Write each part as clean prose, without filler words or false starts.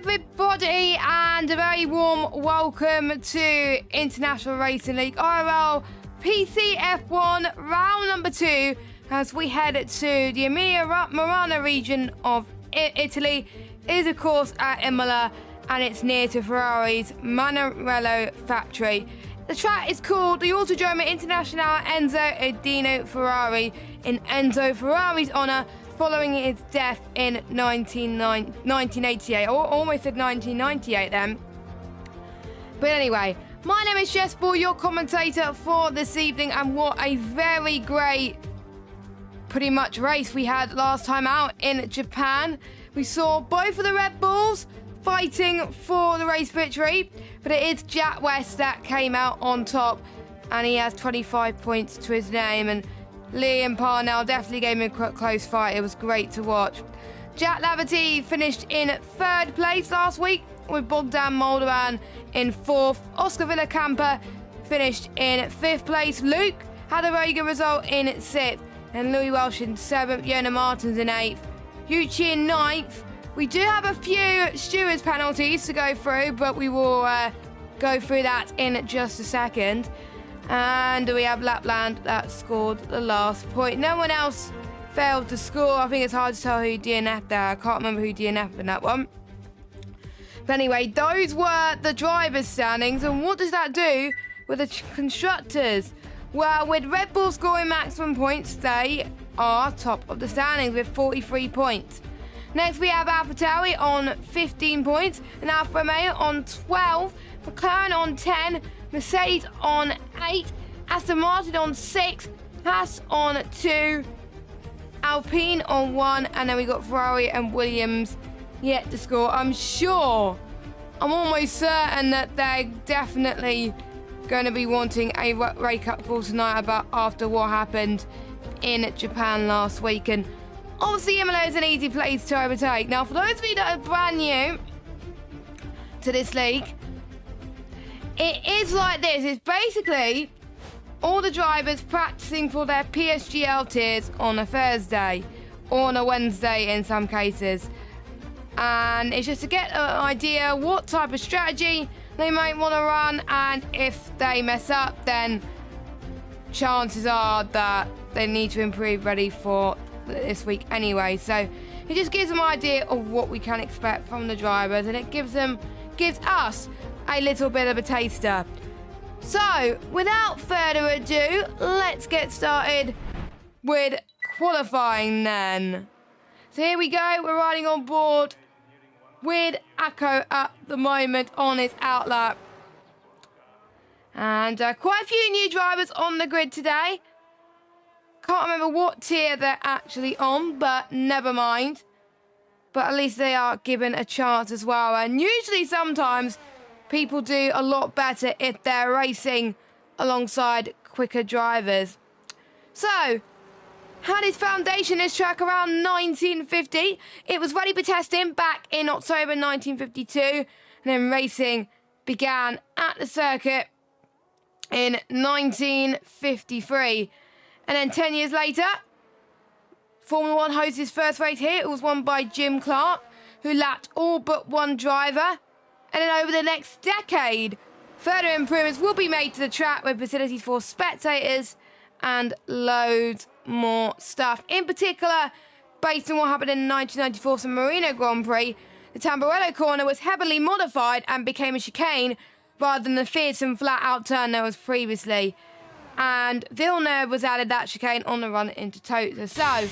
everybody, and a very warm welcome to International Racing League IRL PC F1 round number 2 as we head to the Emilia-Romagna region of Italy. It is of course at Imola, and it's near to Ferrari's Maranello factory. The track is called the Autodromo Internazionale Enzo Edino Ferrari in Enzo Ferrari's honour, following his death in 1988. I almost said 1998 then. But anyway, my name is Jess Ball, your commentator for this evening, and what a very great, pretty much, race we had last time out in Japan. We saw both of the Red Bulls fighting for the race victory, but it is Jack West that came out on top, and he has 25 points to his name, and Liam Parnell definitely gave him a close fight. It was great to watch. Jack Laverty finished in 3rd place last week, with Bogdan Moldovan in 4th. Oscar Villacampa finished in 5th place. Luke had a very good result in 6th, and Louis Welsh in 7th. Yona Martins in 8th. Yuchi in 9th. We do have a few stewards penalties to go through, but we will go through that in just a second. And we have Lapland that scored the last point. No one else failed to score. I think it's hard to tell who DNF'd there. I can't remember who DNF'd in that one. But anyway, those were the drivers' standings. And what does that do with the constructors? Well, with Red Bull scoring maximum points, they are top of the standings with 43 points. Next, we have AlphaTauri on 15 points, and Alfa Romeo on 12, McLaren on 10, Mercedes on 8, Aston Martin on 6, Haas on 2, Alpine on 1, and then we got Ferrari and Williams yet to score. I'm almost certain that they're definitely going to be wanting a wake-up call tonight after what happened in Japan last week. And obviously, Imola is an easy place to overtake. Now, for those of you that are brand new to this league, it is like this. It's basically all the drivers practicing for their PSGL tiers on a Thursday or on a Wednesday in some cases. And it's just to get an idea what type of strategy they might want to run, and if they mess up, then chances are that they need to improve ready for this week anyway. So it just gives them an idea of what we can expect from the drivers, and it gives us a little bit of a taster. So without further ado, let's get started with qualifying then. So here we go, we're riding on board with Akko at the moment on his outlap. And quite a few new drivers on the grid today. Can't remember what tier they're actually on, but never mind. But at least they are given a chance as well. And usually sometimes people do a lot better if they're racing alongside quicker drivers. So, had his foundation this track around 1950. It was ready for testing back in October 1952. And then racing began at the circuit in 1953. And then 10 years later, Formula 1 hosts his first race here. It was won by Jim Clark, who lapped all but one driver. And then over the next decade, further improvements will be made to the track with facilities for spectators and loads more stuff. In particular, based on what happened in the 1994 San Marino Grand Prix, the Tamburello corner was heavily modified and became a chicane rather than the fearsome flat-out turn there was previously. And Villeneuve was added that chicane on the run into Tota. So,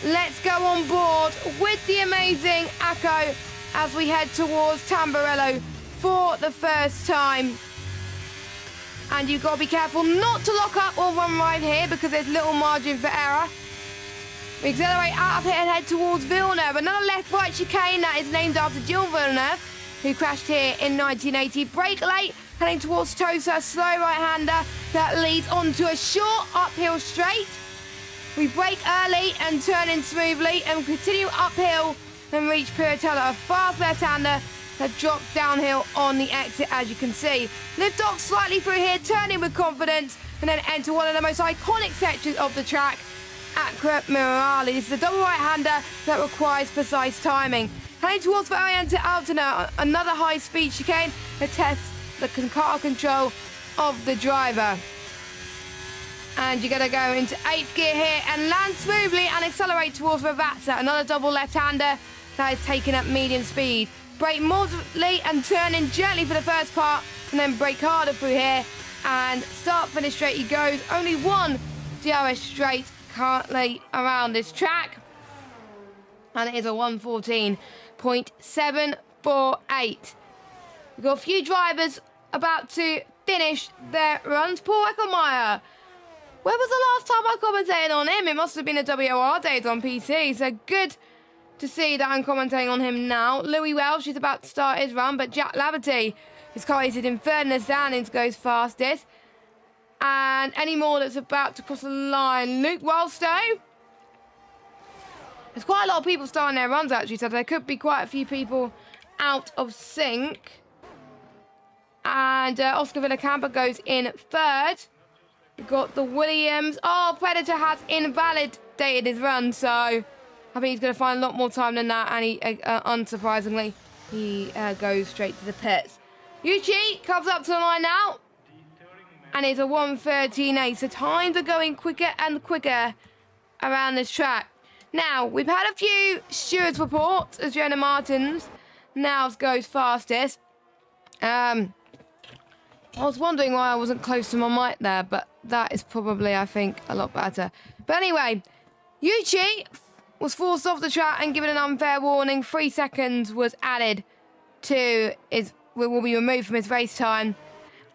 let's go on board with the amazing Akko as we head towards Tamburello for the first time. And you've got to be careful not to lock up or run right here because there's little margin for error. We accelerate out of here and head towards Villeneuve. Another left-right chicane that is named after Gilles Villeneuve, who crashed here in 1980. Brake late, heading towards Tota, slow right-hander that leads onto a short uphill straight. We brake early and turn in smoothly and continue uphill and reach Piratella, a fast left-hander that drops downhill on the exit, as you can see. Lift off slightly through here, turn in with confidence, and then enter one of the most iconic sections of the track, Acqua Minerale. This is a double right-hander that requires precise timing. Heading towards Variante Altona, another high-speed chicane that tests the car control of the driver. And you're going to go into 8th gear here and land smoothly and accelerate towards Ravazza, another double left-hander that is taking up medium speed. Brake moderately and turn in gently for the first part, and then brake harder through here and start finish straight he goes. Only one DRS straight currently around this track, and it is a 1:14.748. We've got a few drivers about to finish their runs. Paul Eckelmeyer, when was the last time I commentated on him? It must have been a WOR days on PC, so good to see that I'm commentating on him now. Louis Welsh is about to start his run, but Jack Laverty is quoted in third, and the standings goes fastest. And any more that's about to cross the line. Luke Wellstow. There's quite a lot of people starting their runs actually, so there could be quite a few people out of sync. And Oscar Villacampa goes in third. We've got the Williams. Oh, Predator has invalidated his run, so I think he's going to find a lot more time than that, and he, unsurprisingly, he goes straight to the pits. Yuchi comes up to the line now, and it's a 1:13.8, so times are going quicker and quicker around this track. Now, we've had a few stewards reports as Jonah Martins now goes fastest. I was wondering why I wasn't close to my mic there, but that is probably, I think, a lot better. But anyway, Yuchi was forced off the track and given an unfair warning. 3 seconds was added to his, will be removed from his race time.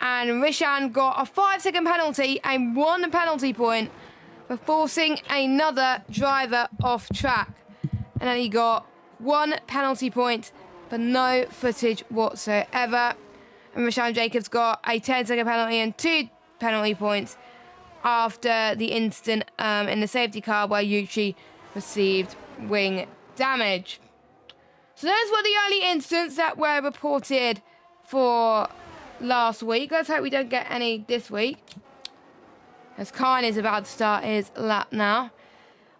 And Rishan got a 5-second penalty and 1 penalty point for forcing another driver off track. And then he got 1 penalty point for no footage whatsoever. And Rashawn Jacobs got a 10-second penalty and 2 penalty points after the incident in the safety car where Yuchi received wing damage. So those were the only incidents that were reported for last week. Let's hope we don't get any this week. as Kyan is about to start his lap now.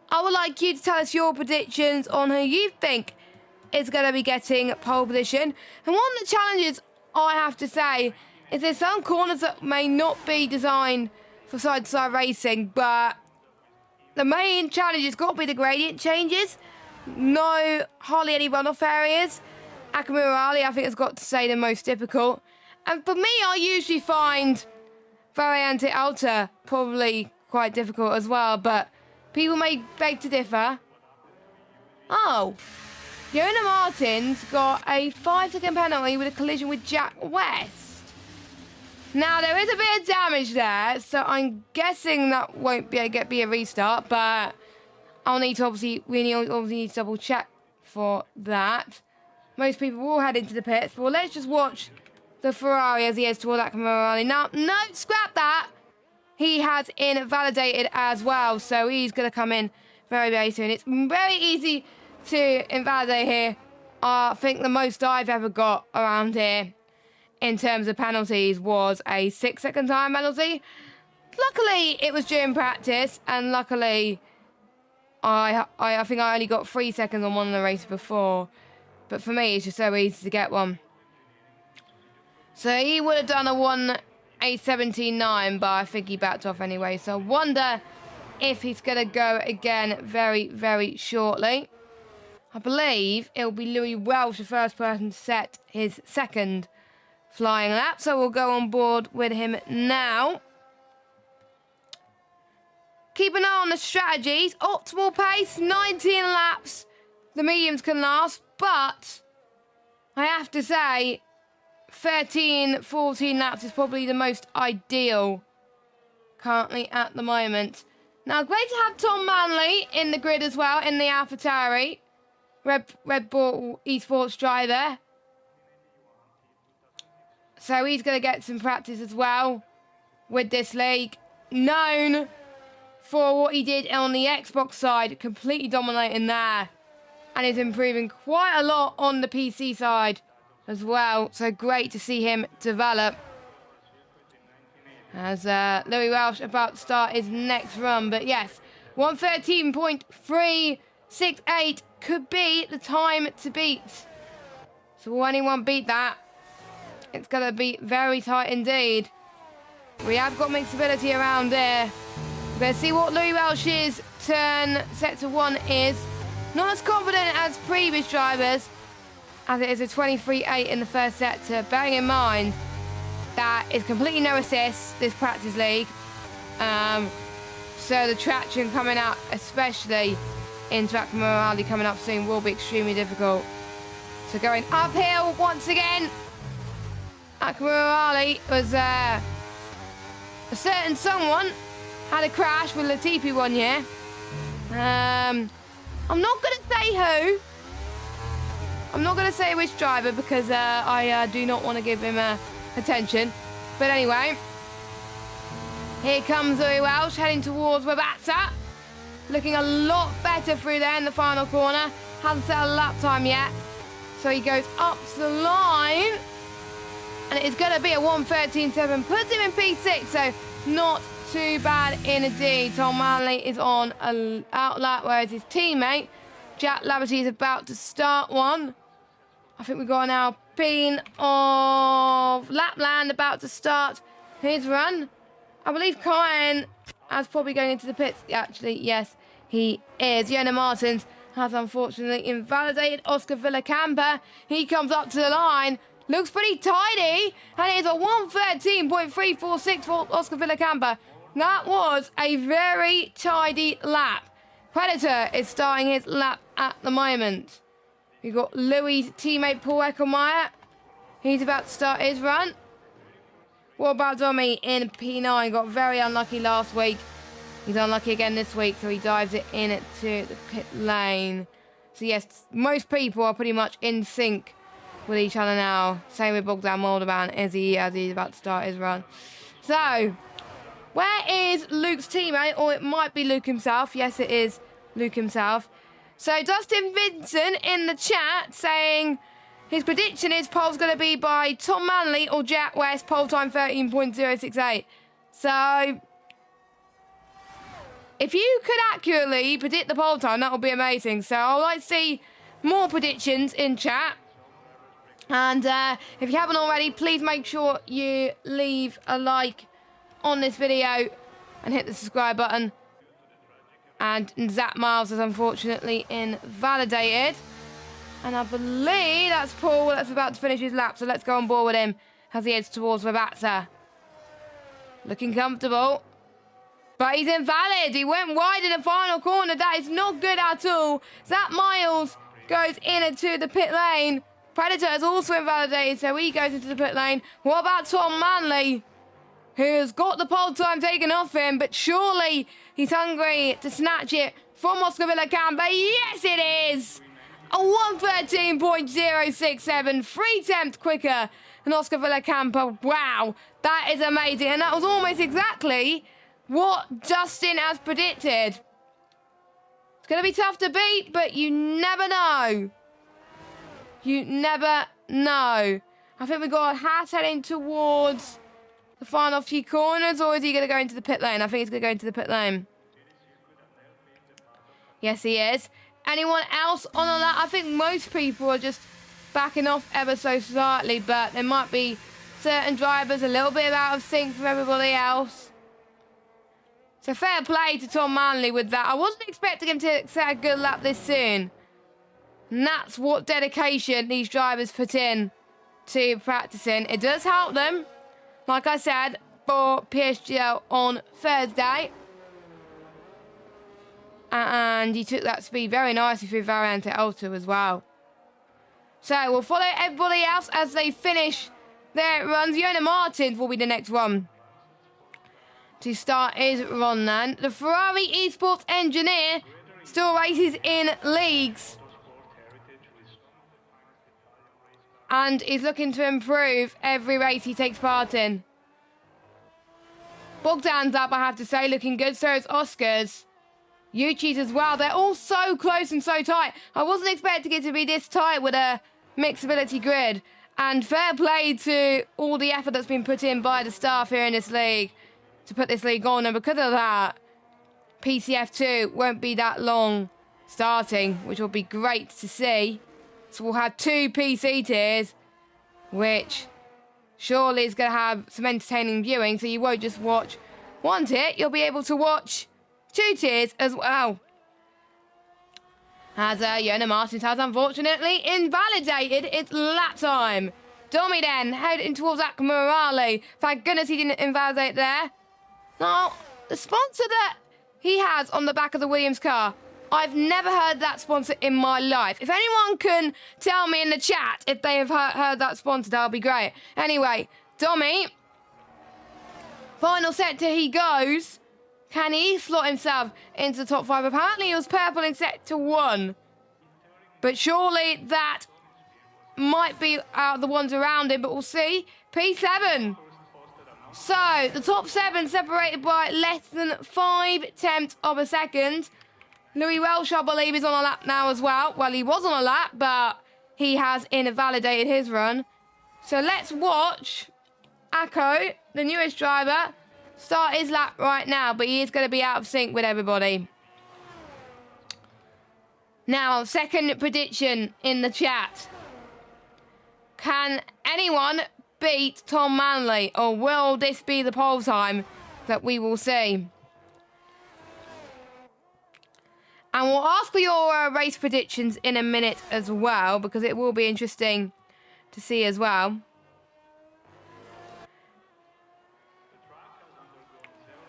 I would like you to tell us your predictions on who you think is going to be getting pole position. And one of the challenges I have to say is there's some corners that may not be designed for side-to-side racing, but the main challenge has got to be the gradient changes. No, hardly any runoff areas. Imola, I think, has got to say the most difficult. And for me, I usually find Variante Alta probably quite difficult as well, but people may beg to differ. Oh, Fiona Martin's got a 5-second penalty with a collision with Jack West. Now, there is a bit of damage there, so I'm guessing that won't be a restart, but I'll need to obviously need to double check for that. Most people will head into the pits, but let's just watch the Ferrari as he heads toward that Morale. Now, no, scrap that. He has invalidated as well, so he's going to come in very, very soon. It's very easy to invalidate here. I think the most I've ever got around here in terms of penalties was a 6-second time penalty. Luckily, it was during practice, and luckily, I think I only got 3 seconds on one of the races before. But for me, it's just so easy to get one. So he would have done a 1:8:17.9, but I think he backed off anyway. So I wonder if he's going to go again very, very shortly. I believe it'll be Louis Welsh, the first person to set his second flying lap. So we'll go on board with him now. Keep an eye on the strategies. Optimal pace, 19 laps. The mediums can last, but I have to say 13, 14 laps is probably the most ideal currently at the moment. Now, great to have Tom Manley in the grid as well, in the AlphaTauri. Red Bull esports driver. So he's going to get some practice as well with this league. Known for what he did on the Xbox side, completely dominating there. And is improving quite a lot on the PC side as well. So great to see him develop. As Louis Welsh about to start his next run. But yes, 1:13.368 could be the time to beat. So will anyone beat that? It's going to be very tight indeed. We have got mixability around there. Let's see what Louis Welsh's turn sector 1 is. Not as confident as previous drivers, as it is a 23.8 in the first sector. Bearing in mind that it's completely no assists, this practice league. So the traction coming out, especially into Morale coming up soon, will be extremely difficult. So going uphill once again. Morale was a certain someone had a crash with Latifi one year. I'm not going to say who. I'm not going to say which driver because I do not want to give him attention. But anyway, here comes Louis Welsh heading towards Rabazza. Looking a lot better through there in the final corner. Hasn't set a lap time yet. So he goes up to the line. And it is going to be a 1:13.7. Puts him in P6, so not too bad indeed. Tom Manley is on an out lap, whereas his teammate, Jack Laverty, is about to start one. I think we've got an Alpine of Lapland about to start his run. I believe Kyan is probably going into the pits. Actually, yes, he is. Fiona Martins has unfortunately invalidated Oscar Villacampa. He comes up to the line. Looks pretty tidy. And it is a 1:13.346 for Oscar Villacampa. That was a very tidy lap. Predator is starting his lap at the moment. We've got Louis' teammate Paul Eckelmeyer. He's about to start his run. What about Domi in P9? Got very unlucky last week. He's unlucky again this week, so he dives it into the pit lane. So yes, most people are pretty much in sync with each other now. Same with Bogdan Moldovan as he's about to start his run. So, where is Luke's teammate? Or it might be Luke himself. Yes, it is Luke himself. So, Dustin Vincent in the chat saying his prediction is pole's going to be by Tom Manley or Jack West. Pole time 13.068. So, if you could accurately predict the pole time, that would be amazing. So I'd like to see more predictions in chat. And if you haven't already, please make sure you leave a like on this video and hit the subscribe button. And Zach Miles is unfortunately invalidated. And I believe that's Paul that's about to finish his lap. So let's go on board with him as he heads towards Rabatza. Looking comfortable. But he's invalid. He went wide in the final corner. That is not good at all. Zach Miles goes into the pit lane. Predator is also invalidated, so he goes into the pit lane. What about Tom Manley, who has got the pole time taken off him, but surely he's hungry to snatch it from Oscar Villacampa. Yes, it is! A 1:13.067, 3 tenths quicker than Oscar Villacampa. Wow, that is amazing. And that was almost exactly what Dustin has predicted. It's going to be tough to beat, but you never know. You never know. I think we've got Haas heading towards the final few corners, or is he going to go into the pit lane? I think he's going to go into the pit lane. Yes, he is. Anyone else on that? I think most people are just backing off ever so slightly, but there might be certain drivers a little bit out of sync from everybody else. So fair play to Tom Manley with that. I wasn't expecting him to set a good lap this soon. And that's what dedication these drivers put in to practicing. It does help them, like I said, for PSGL on Thursday. And he took that speed very nicely through Variante Alto as well. So we'll follow everybody else as they finish their runs. Jonas Martins will be the next one to start his run then. The Ferrari Esports engineer still races in leagues. And is looking to improve every race he takes part in. Bogdan's up, I have to say, looking good. So is Oscar's. Yuchi's as well. They're all so close and so tight. I wasn't expecting it to be this tight with a mixability grid. And fair play to all the effort that's been put in by the staff here in this league to put this league on. And because of that, PCF2 won't be that long starting, which will be great to see. So we'll have 2 PC tiers, which surely is going to have some entertaining viewing. So you won't just watch one tier, you'll be able to watch 2 tiers as well. As Jonas Martins has unfortunately invalidated its lap time. Domi then heading towards Zach Morale. Thank goodness he didn't invalidate there. Now, the sponsor that he has on the back of the Williams car, I've never heard that sponsor in my life. If anyone can tell me in the chat if they have heard that sponsor, that'll be great. Anyway, Domi, final sector he goes. Can he slot himself into the top 5? Apparently he was purple in sector 1. But surely that might be the ones around him, but we'll see. P7. So, the top 7 separated by less than 5 tenths of a second. Louis Welsh, I believe, is on a lap now as well. Well, he was on a lap, but he has invalidated his run. So let's watch Akko, the newest driver, start his lap right now, but he is going to be out of sync with everybody. Now, second prediction in the chat. Can anyone beat Tom Manley, or will this be the pole time that we will see? And we'll ask for your race predictions in a minute as well, because it will be interesting to see as well.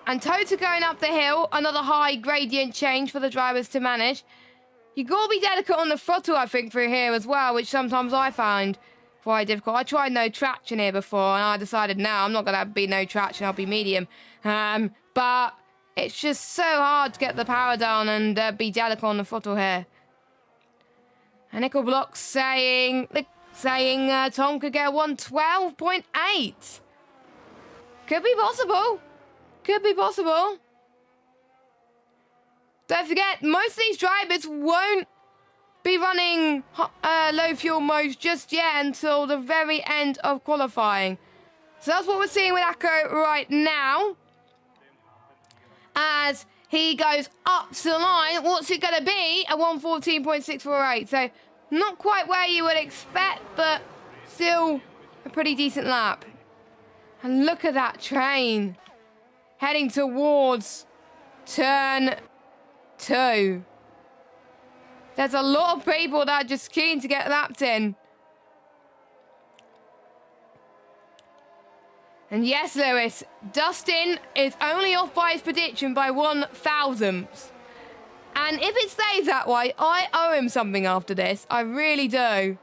And Tota going up the hill, another high gradient change for the drivers to manage. You got to be delicate on the throttle, I think, through here as well, which sometimes I find quite difficult. I tried no traction here before, and I decided, no, I'm not going to be no traction, I'll be medium. But it's just so hard to get the power down and be delicate on the throttle here. And Nickel Block saying Tom could get 112.8. Could be possible. Could be possible. Don't forget, most of these drivers won't be running low fuel modes just yet until the very end of qualifying. So that's what we're seeing with Akko right now, as He goes up to the line. What's it going to be? A 1:14.648. So not quite where you would expect, but still a pretty decent lap. And look at that train heading towards turn 2. There's a lot of people that are just keen to get lapped in. And yes, Lewis, Dustin is only off by his prediction by 1/1000th. And if it stays that way, I owe him something after this. I really do.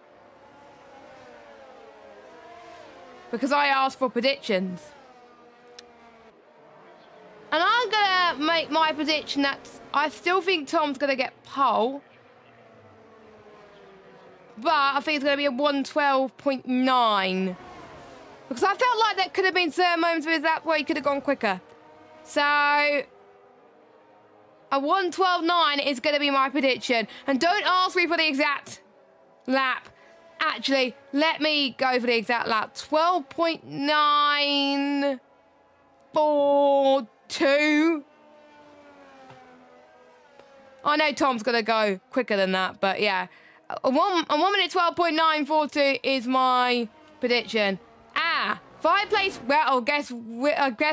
Because I asked for predictions. And I'm going to make my prediction that I still think Tom's going to get pole. But I think it's going to be a 1:12.9. Because I felt like there could have been certain moments with his lap where he could have gone quicker. So, a 1:12.9 is going to be my prediction. And don't ask me for the exact lap. Actually, let me go for the exact lap. 12.942. I know Tom's going to go quicker than that, but yeah. A 1 minute 12.942 is my prediction. 5 place. Well, I guess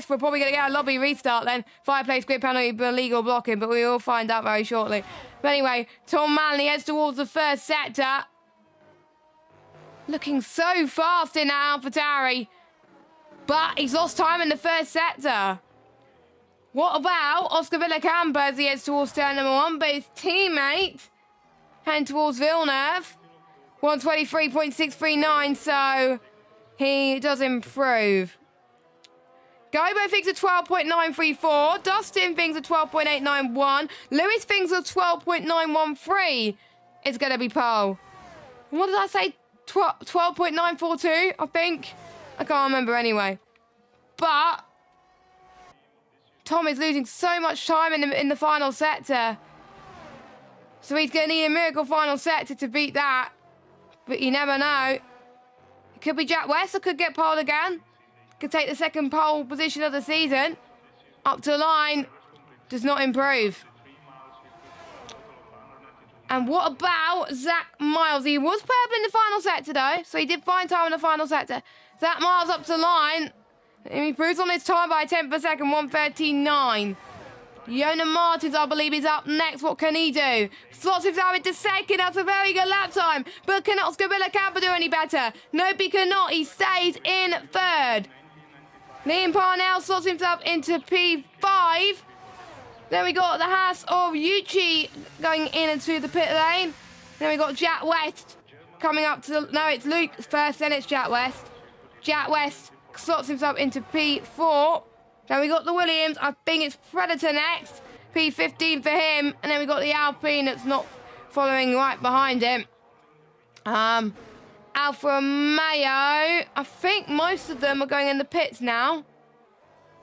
we're probably going to get a lobby restart then. 5 place grid penalty, illegal blocking, but we will find out very shortly. But anyway, Tom Manley heads towards the first sector. Looking so fast in that AlphaTauri, but he's lost time in the first sector. What about Oscar Villacampa as he heads towards turn number 1, but his teammate heading towards Villeneuve. 1:23.639, so he does improve. Gobo thinks a 12.934. Dustin thinks a 12.891. Lewis thinks a 12.913 is going to be pole. What did I say? 12.942, I think. I can't remember anyway. But Tom is losing so much time in the final sector. So he's going to need a miracle final sector to beat that. But you never know. It could be Jack West, or could get pole again. Could take the second pole position of the season. Up to the line. Does not improve. And what about Zach Miles? He was purple in the final sector though. So he did find time in the final sector. Zach Miles up to the line. And he improves on his time by a 10th per second. 1:13.9. Jonas Martins, I believe, is up next. What can he do? Slots himself into second. That's a very good lap time. But can Oscar Villacampa do any better? Nope, he cannot. He stays in third. Liam Parnell slots himself into P5. Then we got the Haas of Yuchi going in into the pit lane. Then we got Jack West coming up to the... No, it's Luke first, then it's Jack West. Jack West slots himself into P4. Then we got the Williams. I think it's Predator next. P15 for him. And then we got the Alpine that's not following right behind him. Alfa Romeo. I think most of them are going in the pits now.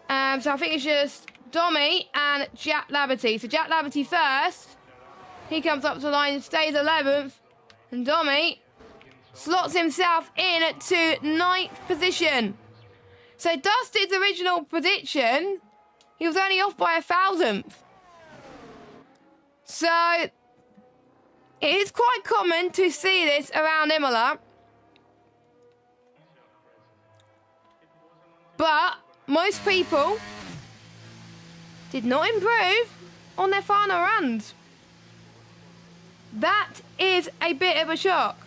So I think it's just Domi and Jack Laverty. So Jack Laverty first. He comes up to the line and stays 11th. And Domi slots himself in to 9th position. So Dustin's original prediction, he was only off by 1,000th. So it is quite common to see this around Imola. But most people did not improve on their final runs. That is a bit of a shock.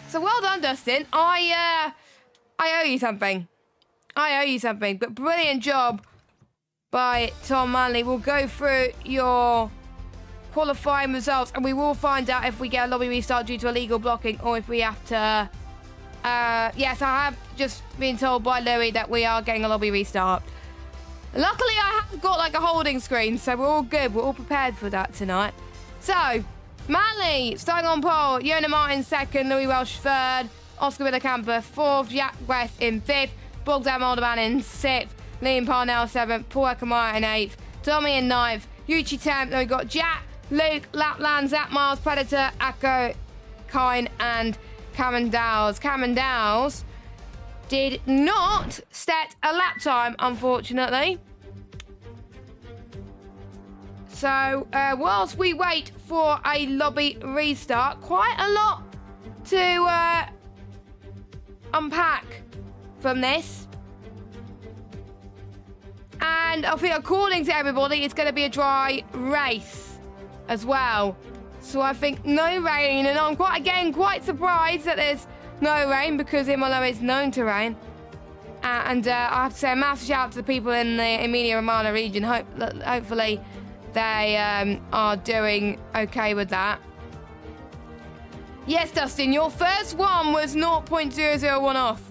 So well done, Dustin. I owe you something. I owe you something. But brilliant job by Tom Manley. We'll go through your qualifying results and we will find out if we get a lobby restart due to illegal blocking or if we have to... yes, I have just been told by Louis that we are getting a lobby restart. Luckily, I have got like a holding screen, so we're all good. We're all prepared for that tonight. So... Manley starting on pole, Jonas Martins second, Louis Welsh third, Oscar Villacampa fourth, Jack West in fifth, Bogdan Moldovan in sixth, Liam Parnell seventh, Paul Ekamara in eighth, Tommy in ninth, Yuchi 10th. Then we've got Jack, Luke, Lapland, Zach Miles, Predator, Akko, Kine, and Cameron Dowles. Cameron Dowles did not set a lap time, unfortunately. So, whilst we wait for a lobby restart, quite a lot to unpack from this. And I think, according to everybody, it's going to be a dry race as well. So I think no rain, and I'm quite surprised that there's no rain, because Imola is known to rain. And I have to say a massive shout out to the people in the Emilia-Romagna region. Hopefully they are doing okay with that. Yes, Dustin, your first one was 0.001 off.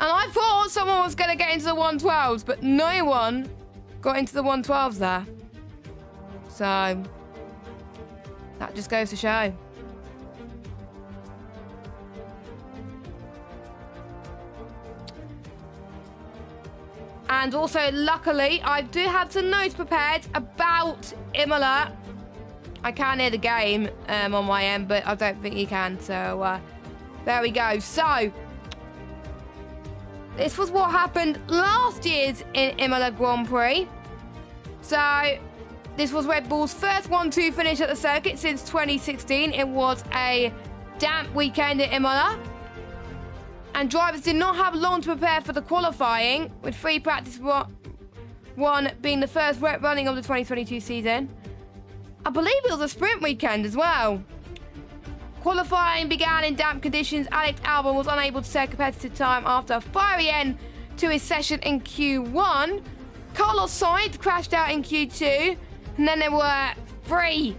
And I thought someone was going to get into the 112s, but no one got into the 112s there. So that just goes to show. And also, luckily, I do have some notes prepared about Imola. I can hear the game on my end, but I don't think you can. So there we go. So this was what happened last year's in Imola Grand Prix. So this was Red Bull's first 1-2 finish at the circuit since 2016. It was a damp weekend at Imola. And drivers did not have long to prepare for the qualifying, with free practice one being the first wet running of the 2022 season. I believe it was a sprint weekend as well. Qualifying began in damp conditions. Alex Albon was unable to set a competitive time after a fiery end to his session in Q1. Carlos Sainz crashed out in Q2, and then there were 3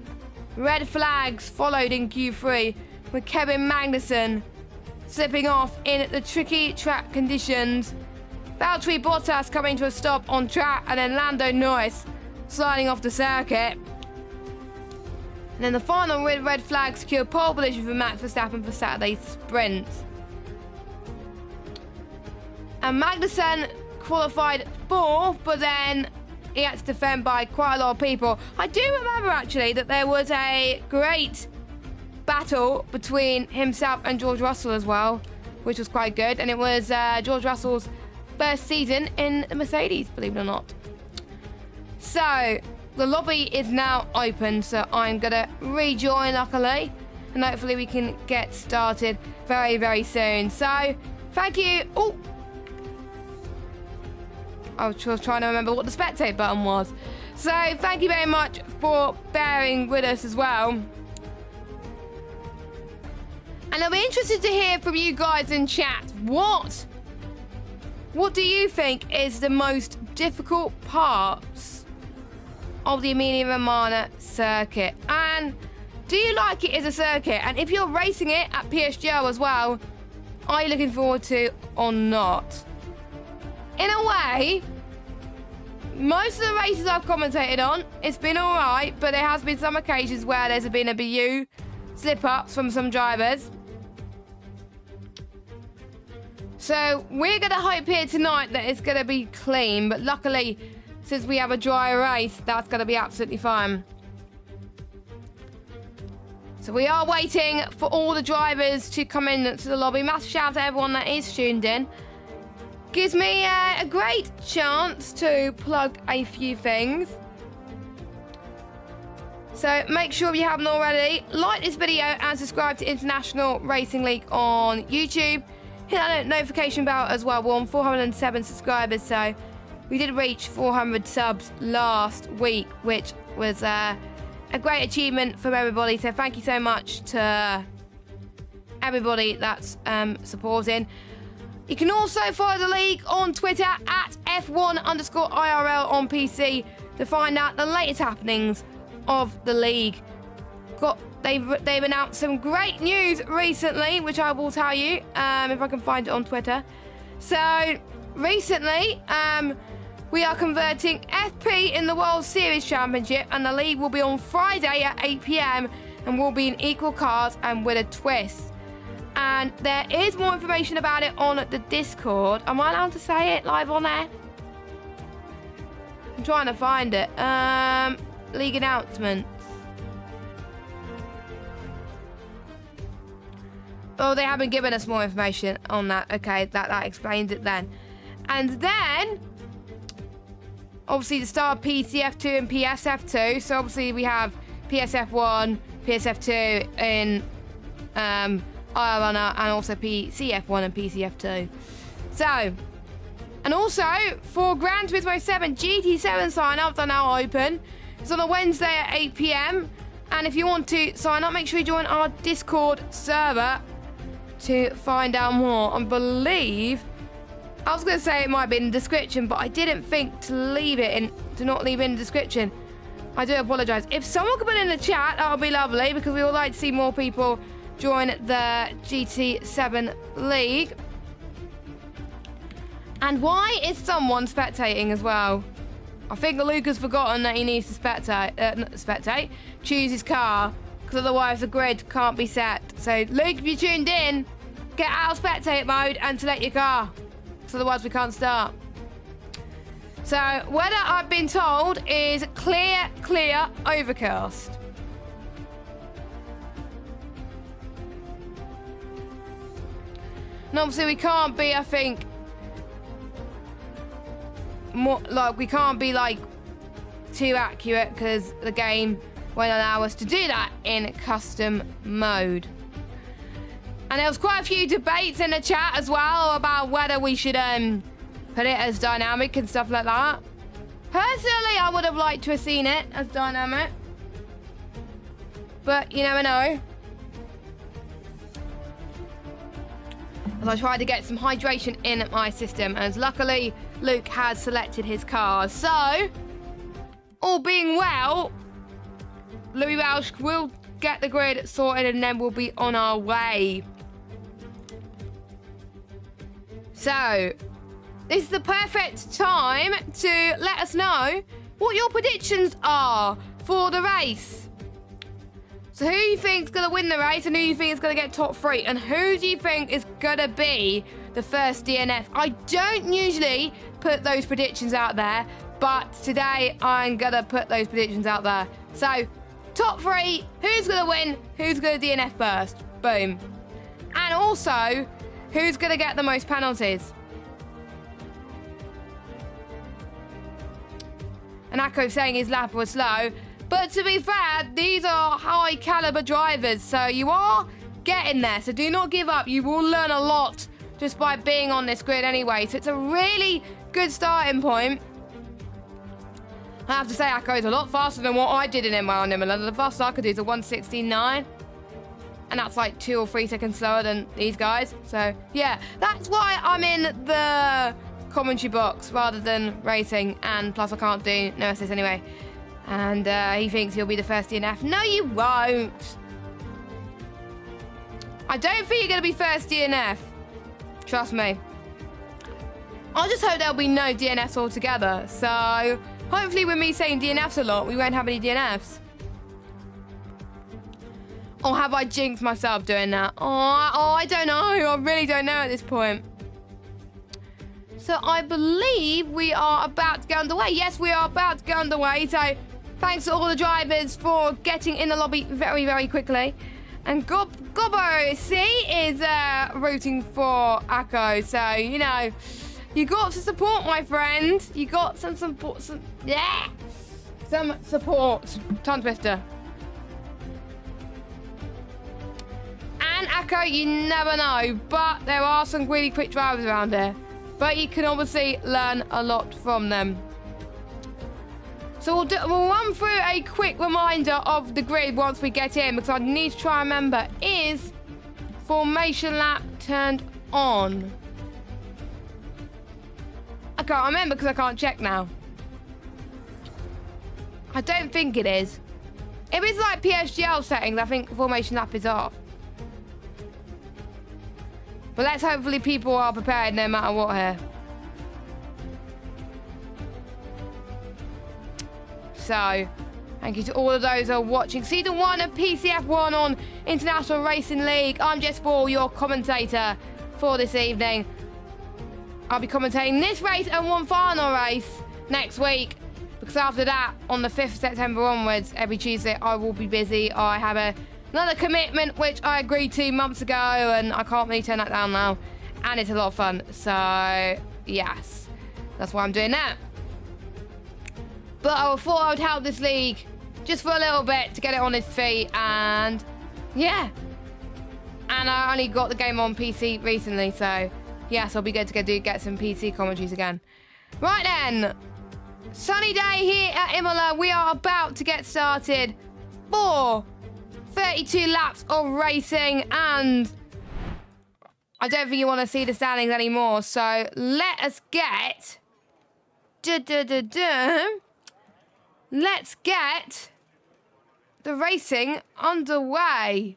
red flags followed in Q3, with Kevin Magnussen slipping off in the tricky track conditions. Valtteri Bottas coming to a stop on track, and then Lando Norris sliding off the circuit. And then the final red flag secured pole position for Max Verstappen for Saturday's sprint. And Magnussen qualified 4th, but then he had to defend by quite a lot of people. I do remember, actually, that there was a great battle between himself and George Russell as well, which was quite good. And it was George Russell's first season in the Mercedes, believe it or not. So the lobby is now open, so I'm gonna rejoin, luckily, and hopefully we can get started very, very soon. So thank you. Oh, I was just trying to remember what the spectate button was. So thank you very much for bearing with us as well. And I'll be interested to hear from you guys in chat. What do you think is the most difficult parts of the Emilia-Romagna circuit? And do you like it as a circuit? And if you're racing it at PSGO as well, are you looking forward to or not? In a way, most of the races I've commentated on, it's been all right, but there has been some occasions where there's been a BU slip-ups from some drivers. So we're going to hope here tonight that it's going to be clean, but luckily, since we have a dry race, that's going to be absolutely fine. So we are waiting for all the drivers to come in to the lobby. Massive shout out to everyone that is tuned in. Gives me a great chance to plug a few things. So make sure if you haven't already, like this video and subscribe to International Racing League on YouTube. Hit that notification bell as well. We're on 407 subscribers, so we did reach 400 subs last week, which was a great achievement from everybody. So thank you so much to everybody that's supporting. You can also follow the league on Twitter at F1_IRL on PC to find out the latest happenings of the league. They've announced some great news recently, which I will tell you if I can find it on Twitter. So recently, we are converting FP in the World Series Championship, and the league will be on Friday at 8 PM and will be in equal cars and with a twist. And there is more information about it on the Discord. Am I allowed to say it live on there? I'm trying to find it. League announcements. Oh, they haven't given us more information on that. Okay, that explains it then. And then, obviously, the start of PCF2 and PSF2. So, obviously, we have PSF1, PSF2 in IRL, and also PCF1 and PCF2. So, and also, for Gran Turismo 7 GT7 sign-ups are now open. It's on a Wednesday at 8 p.m. And if you want to sign up, make sure you join our Discord server to find out more. I believe, I was going to say it might be in the description, but I didn't think to not leave it in the description. I do apologise. If someone could put it in the chat, that would be lovely, because we would like to see more people join the GT7 League. And why is someone spectating as well? I think Luke has forgotten that he needs to spectate, choose his car, because otherwise the grid can't be set. So, Luke, if you tuned in, get out of spectate mode and select your car, because otherwise we can't start. So, weather I've been told is clear, overcast. And obviously we can't be, I think, we can't be too accurate, because the game won't allow us to do that in custom mode. And there was quite a few debates in the chat as well about whether we should put it as dynamic and stuff like that. Personally, I would have liked to have seen it as dynamic, but you never know. As I tried to get some hydration in my system, as luckily Luke has selected his car. So, all being well, Louis Welsh will get the grid sorted and then we'll be on our way. So, this is the perfect time to let us know what your predictions are for the race. So who do you think is going to win the race, and who do you think is going to get top 3? And who do you think is going to be the first DNF? I don't usually put those predictions out there, but today I'm going to put those predictions out there. So, top 3, who's going to win, who's going to DNF first? Boom. And also, who's going to get the most penalties? And Akko saying his lap was slow. But to be fair, these are high caliber drivers, so you are getting there. So do not give up. You will learn a lot just by being on this grid anyway. So it's a really good starting point. I have to say, Akko is a lot faster than what I did in Imola. The fastest I could do is a 1:16.9. And that's like 2 or 3 seconds slower than these guys. So yeah, that's why I'm in the commentary box rather than racing. And plus I can't do no assist anyway. And he thinks he'll be the first DNF. No, you won't. I don't think you're going to be first DNF. Trust me. I just hope there'll be no DNFs altogether. So, hopefully with me saying DNFs a lot, we won't have any DNFs. Or have I jinxed myself doing that? Oh, I don't know. I really don't know at this point. So, I believe we are about to go underway. Yes, we are about to go underway. So, thanks to all the drivers for getting in the lobby very, very quickly. And Gobbo C is rooting for Akko. So, you know, you got some support, my friend. You got some support. Some support. Tongue twister. And Akko, you never know. But there are some really quick drivers around here. But you can obviously learn a lot from them. So we'll run through a quick reminder of the grid once we get in, because I need to try and remember, is formation lap turned on? I can't remember because I can't check now. I don't think it is. If it's like PSGL settings, I think formation lap is off. But let's hopefully people are prepared no matter what here. So, thank you to all of those who are watching Season 1 of PCF1 on International Racing League. I'm Jess Ball, your commentator for this evening. I'll be commentating this race and one final race next week, because after that, on the 5th of September onwards, every Tuesday, I will be busy. I have a Another commitment which I agreed to months ago, and I can't really turn that down now. And it's a lot of fun. So, yes. That's why I'm doing that. But I thought I would help this league just for a little bit to get it on its feet. And, yeah. And I only got the game on PC recently, so, yes, I'll be good to get some PC commentaries again. Right then. Sunny day here at Imola. We are about to get started for 32 laps of racing, and I don't think you want to see the standings anymore. So let us get let's get the racing underway.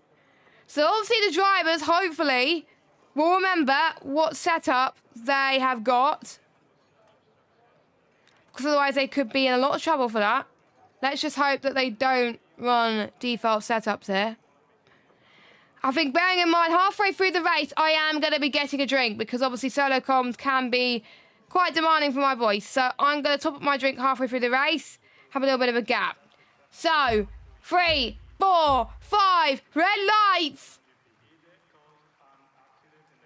So obviously the drivers hopefully will remember what setup they have got, because otherwise they could be in a lot of trouble for that. Let's just hope that they don't run default setups here. I think, bearing in mind, halfway through the race, I am going to be getting a drink, because obviously solo comms can be quite demanding for my voice. So I'm going to top up my drink halfway through the race, have a little bit of a gap. So, 3, 4, 5, red lights!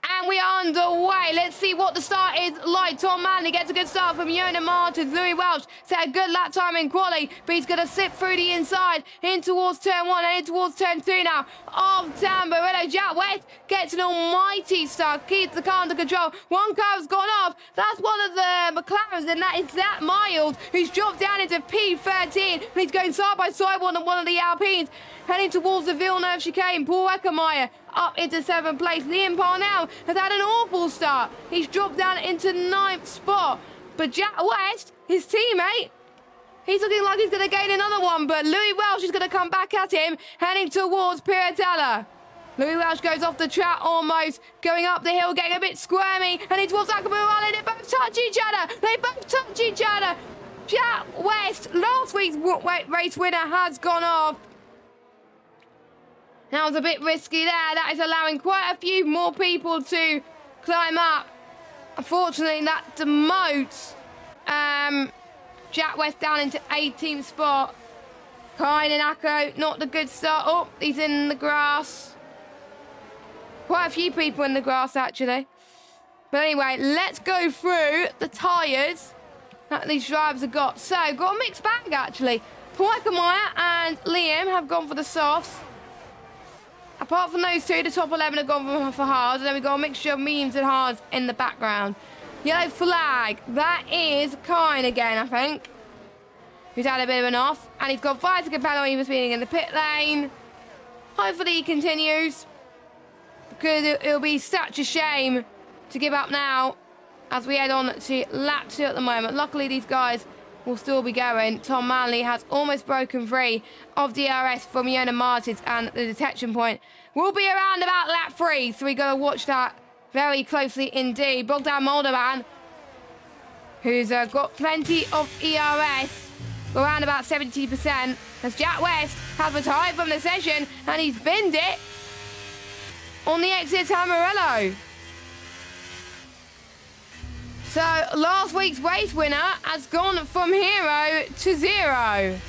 And we are underway. Let's see what the start is like. Tom Manley gets a good start from Yona Martins. Louis Welsh set a good lap time in quali, but he's going to slip through the inside in towards turn 1 and in towards turn 2 now. Off Tamburello. Jack West gets an almighty start, keeps the car under control. One car's gone off. That's one of the McLarens, and that is that Mild, who's dropped down into P13. And he's going side by side one of the Alpines, heading towards the Villeneuve chicane. Paul Eckermeyer up into 7th place. Liam Parnell has had an awful start. He's dropped down into 9th spot. But Jack West, his teammate, he's looking like he's going to gain another one. But Louis Welsh is going to come back at him, heading towards Piratella. Louis Welsh goes off the track almost, going up the hill, getting a bit squirmy, and he towards Akamurale. They both touch each other. They both touch each other. Jack West, last week's race winner, has gone off. That was a bit risky there. That is allowing quite a few more people to climb up. Unfortunately, that demotes Jack West down into 18th spot. Kyle Inako, not the good start. Oh, he's in the grass. Quite a few people in the grass, actually. But anyway, let's go through the tyres that these drivers have got. So, got a mixed bag, actually. Paul Eckermeyer and Liam have gone for the softs. Apart from those two, the top 11 have gone for hards, and then we've got a mixture of mediums and hards in the background. Yellow flag, that is Kine again, I think, who's had a bit of an off, and he's got Vita Capello, he was being in the pit lane. Hopefully he continues, because it'll be such a shame to give up now as we head on to lap 2 at the moment. Luckily these guys will still be going. Tom Manley has almost broken free of DRS from Yona Martins, and the detection point will be around about lap 3, so we got to watch that very closely indeed. Bogdan Moldovan, who's got plenty of ERS, around about 70%, as Jack West has retired from the session, and he's binned it on the exit Tamarello. So, last week's race winner has gone from hero to 0.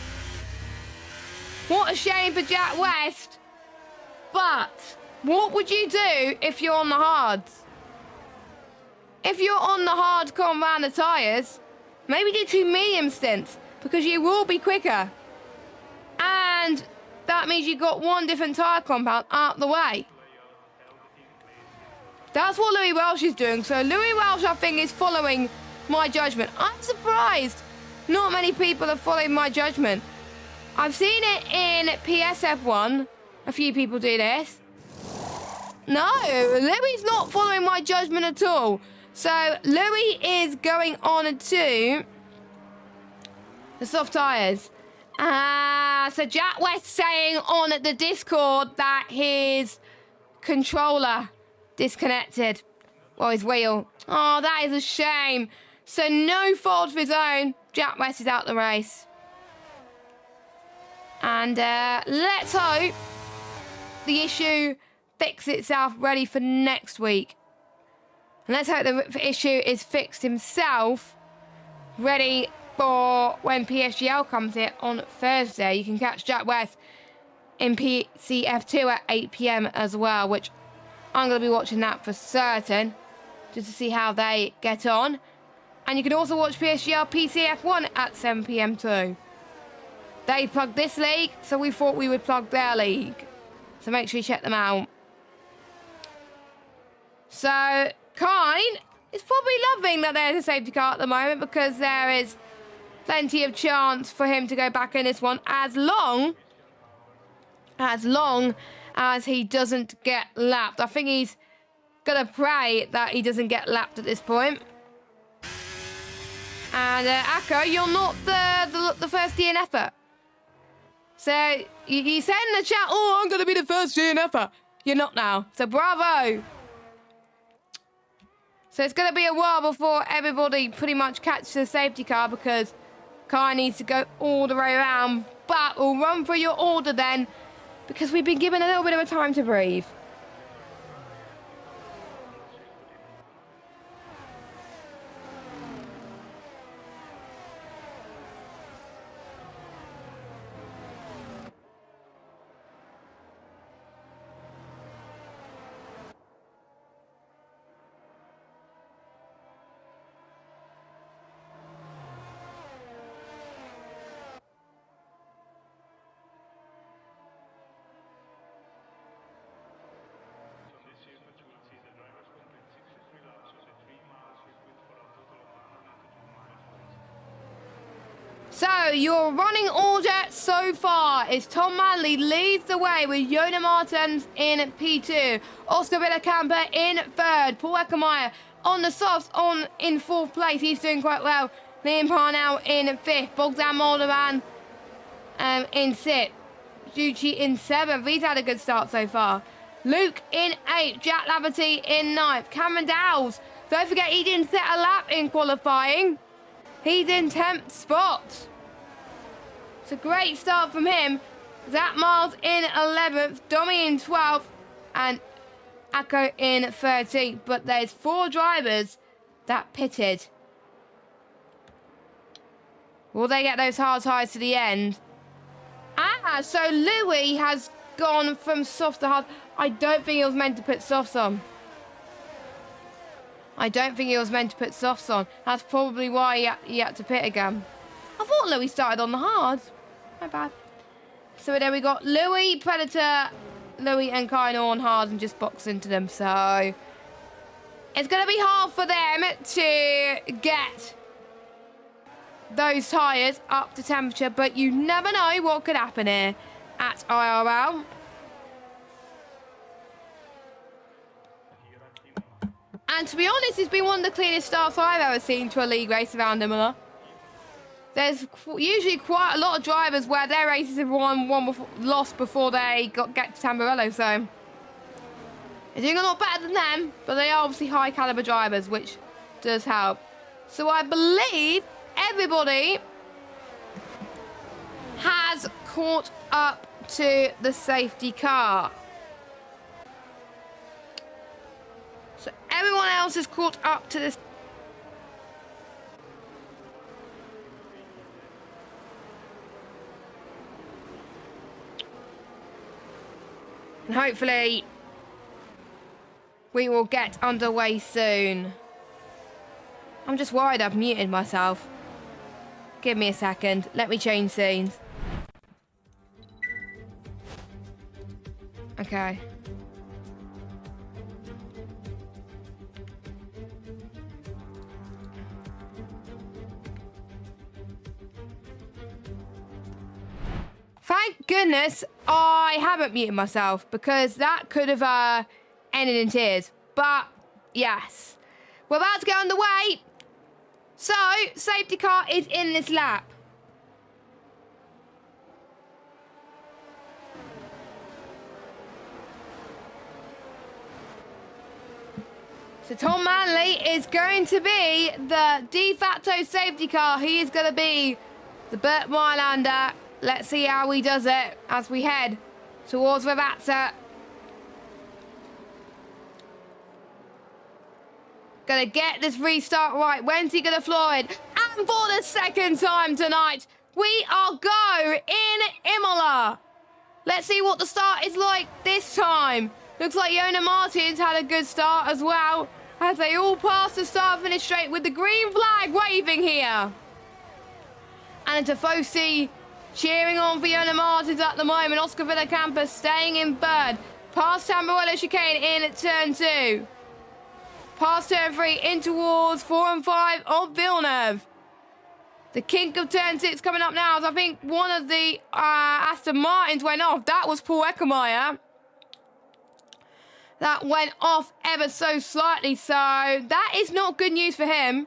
What a shame for Jack West. But, what would you do if you're on the hards? If you're on the hard come round the tyres, maybe do 2 medium stints, because you will be quicker. And that means you've got 1 different tyre compound out the way. That's what Louis Welsh is doing. So Louis Welsh, I think, is following my judgment. I'm surprised not many people are following my judgment. I've seen it in PSF1. A few people do this. No, Louis's not following my judgment at all. So Louis is going on to the soft tyres. So Jack West saying on the Discord that his controller disconnected. Well, his wheel. Oh, that is a shame. So no fault of his own. Jack West is out the race. And let's hope the issue fixes itself ready for next week. And let's hope the issue is fixed himself ready for when PSGL comes here on Thursday. You can catch Jack West in PCF2 at 8 p.m. as well, which I'm going to be watching that for certain, just to see how they get on. And you can also watch PSGR PCF1 at 7 p.m. too. They plugged this league, so we thought we would plug their league. So make sure you check them out. So, Kine is probably loving that there's a safety car at the moment, because there is plenty of chance for him to go back in this one, as long as he doesn't get lapped. I think he's going to pray that he doesn't get lapped at this point. And Akko, you're not the first DNFer. So you said in the chat, oh, I'm going to be the first DNFer. You're not now. So bravo. So it's going to be a while before everybody pretty much catches the safety car, because Kai needs to go all the way around. But we'll run through your order then, because we've been given a little bit of a time to breathe. So, your running order so far is Tom Manley leads the way with Yona Martens in P2. Oscar Villacampa in third. Paul Eckermeyer on the softs in fourth place. He's doing quite well. Liam Parnell in fifth. Bogdan Moldovan in sixth. Jucci in seventh. He's had a good start so far. Luke in eighth. Jack Laverty in ninth. Cameron Dowles. Don't forget he didn't set a lap in qualifying. He's in 10th spot. It's a great start from him. Zach Miles in 11th, Domi in 12th, and Akko in 13th. But there's 4 drivers that pitted. Will they get those hard tires to the end? So Louis has gone from soft to hard. I don't think he was meant to put softs on. That's probably why he had to pit again. I thought Louis started on the hard. My bad. So there we got Louis, Predator, Louis and Kino on hard and just box into them. So it's going to be hard for them to get those tyres up to temperature. But you never know what could happen here at IRL. And to be honest, it's been one of the cleanest starts I've ever seen to a league race around Imola. There's usually quite a lot of drivers where their races have lost before they get to Tamburello, so they're doing a lot better than them, but they are obviously high caliber drivers, which does help. So I believe everybody has caught up to the safety car. So everyone else is caught up to this. And hopefully we will get underway soon. I'm just worried I've muted myself. Give me a second. Let me change scenes. Okay. Thank goodness I haven't muted myself, because that could have ended in tears. But yes, we're about to get underway. So safety car is in this lap. So Tom Manley is going to be the de facto safety car. He is going to be the Burt Mylander. Let's see how he does it as we head towards Ravatsa. Gonna get this restart right. When's he gonna floor it? And for the second time tonight, we are go in Imola. Let's see what the start is like this time. Looks like Yona Martins had a good start as well, as they all passed the start finish straight with the green flag waving here. And Tifosi cheering on for Yona Martins at the moment. Oscar Villacampa staying in third. Past Tamburello chicane in at turn 2. Past turn 3 in towards 4 and 5 of Villeneuve. The kink of turn 6 coming up now, as I think one of the Aston Martins went off. That was Paul Eckermeyer. That went off ever so slightly, so that is not good news for him.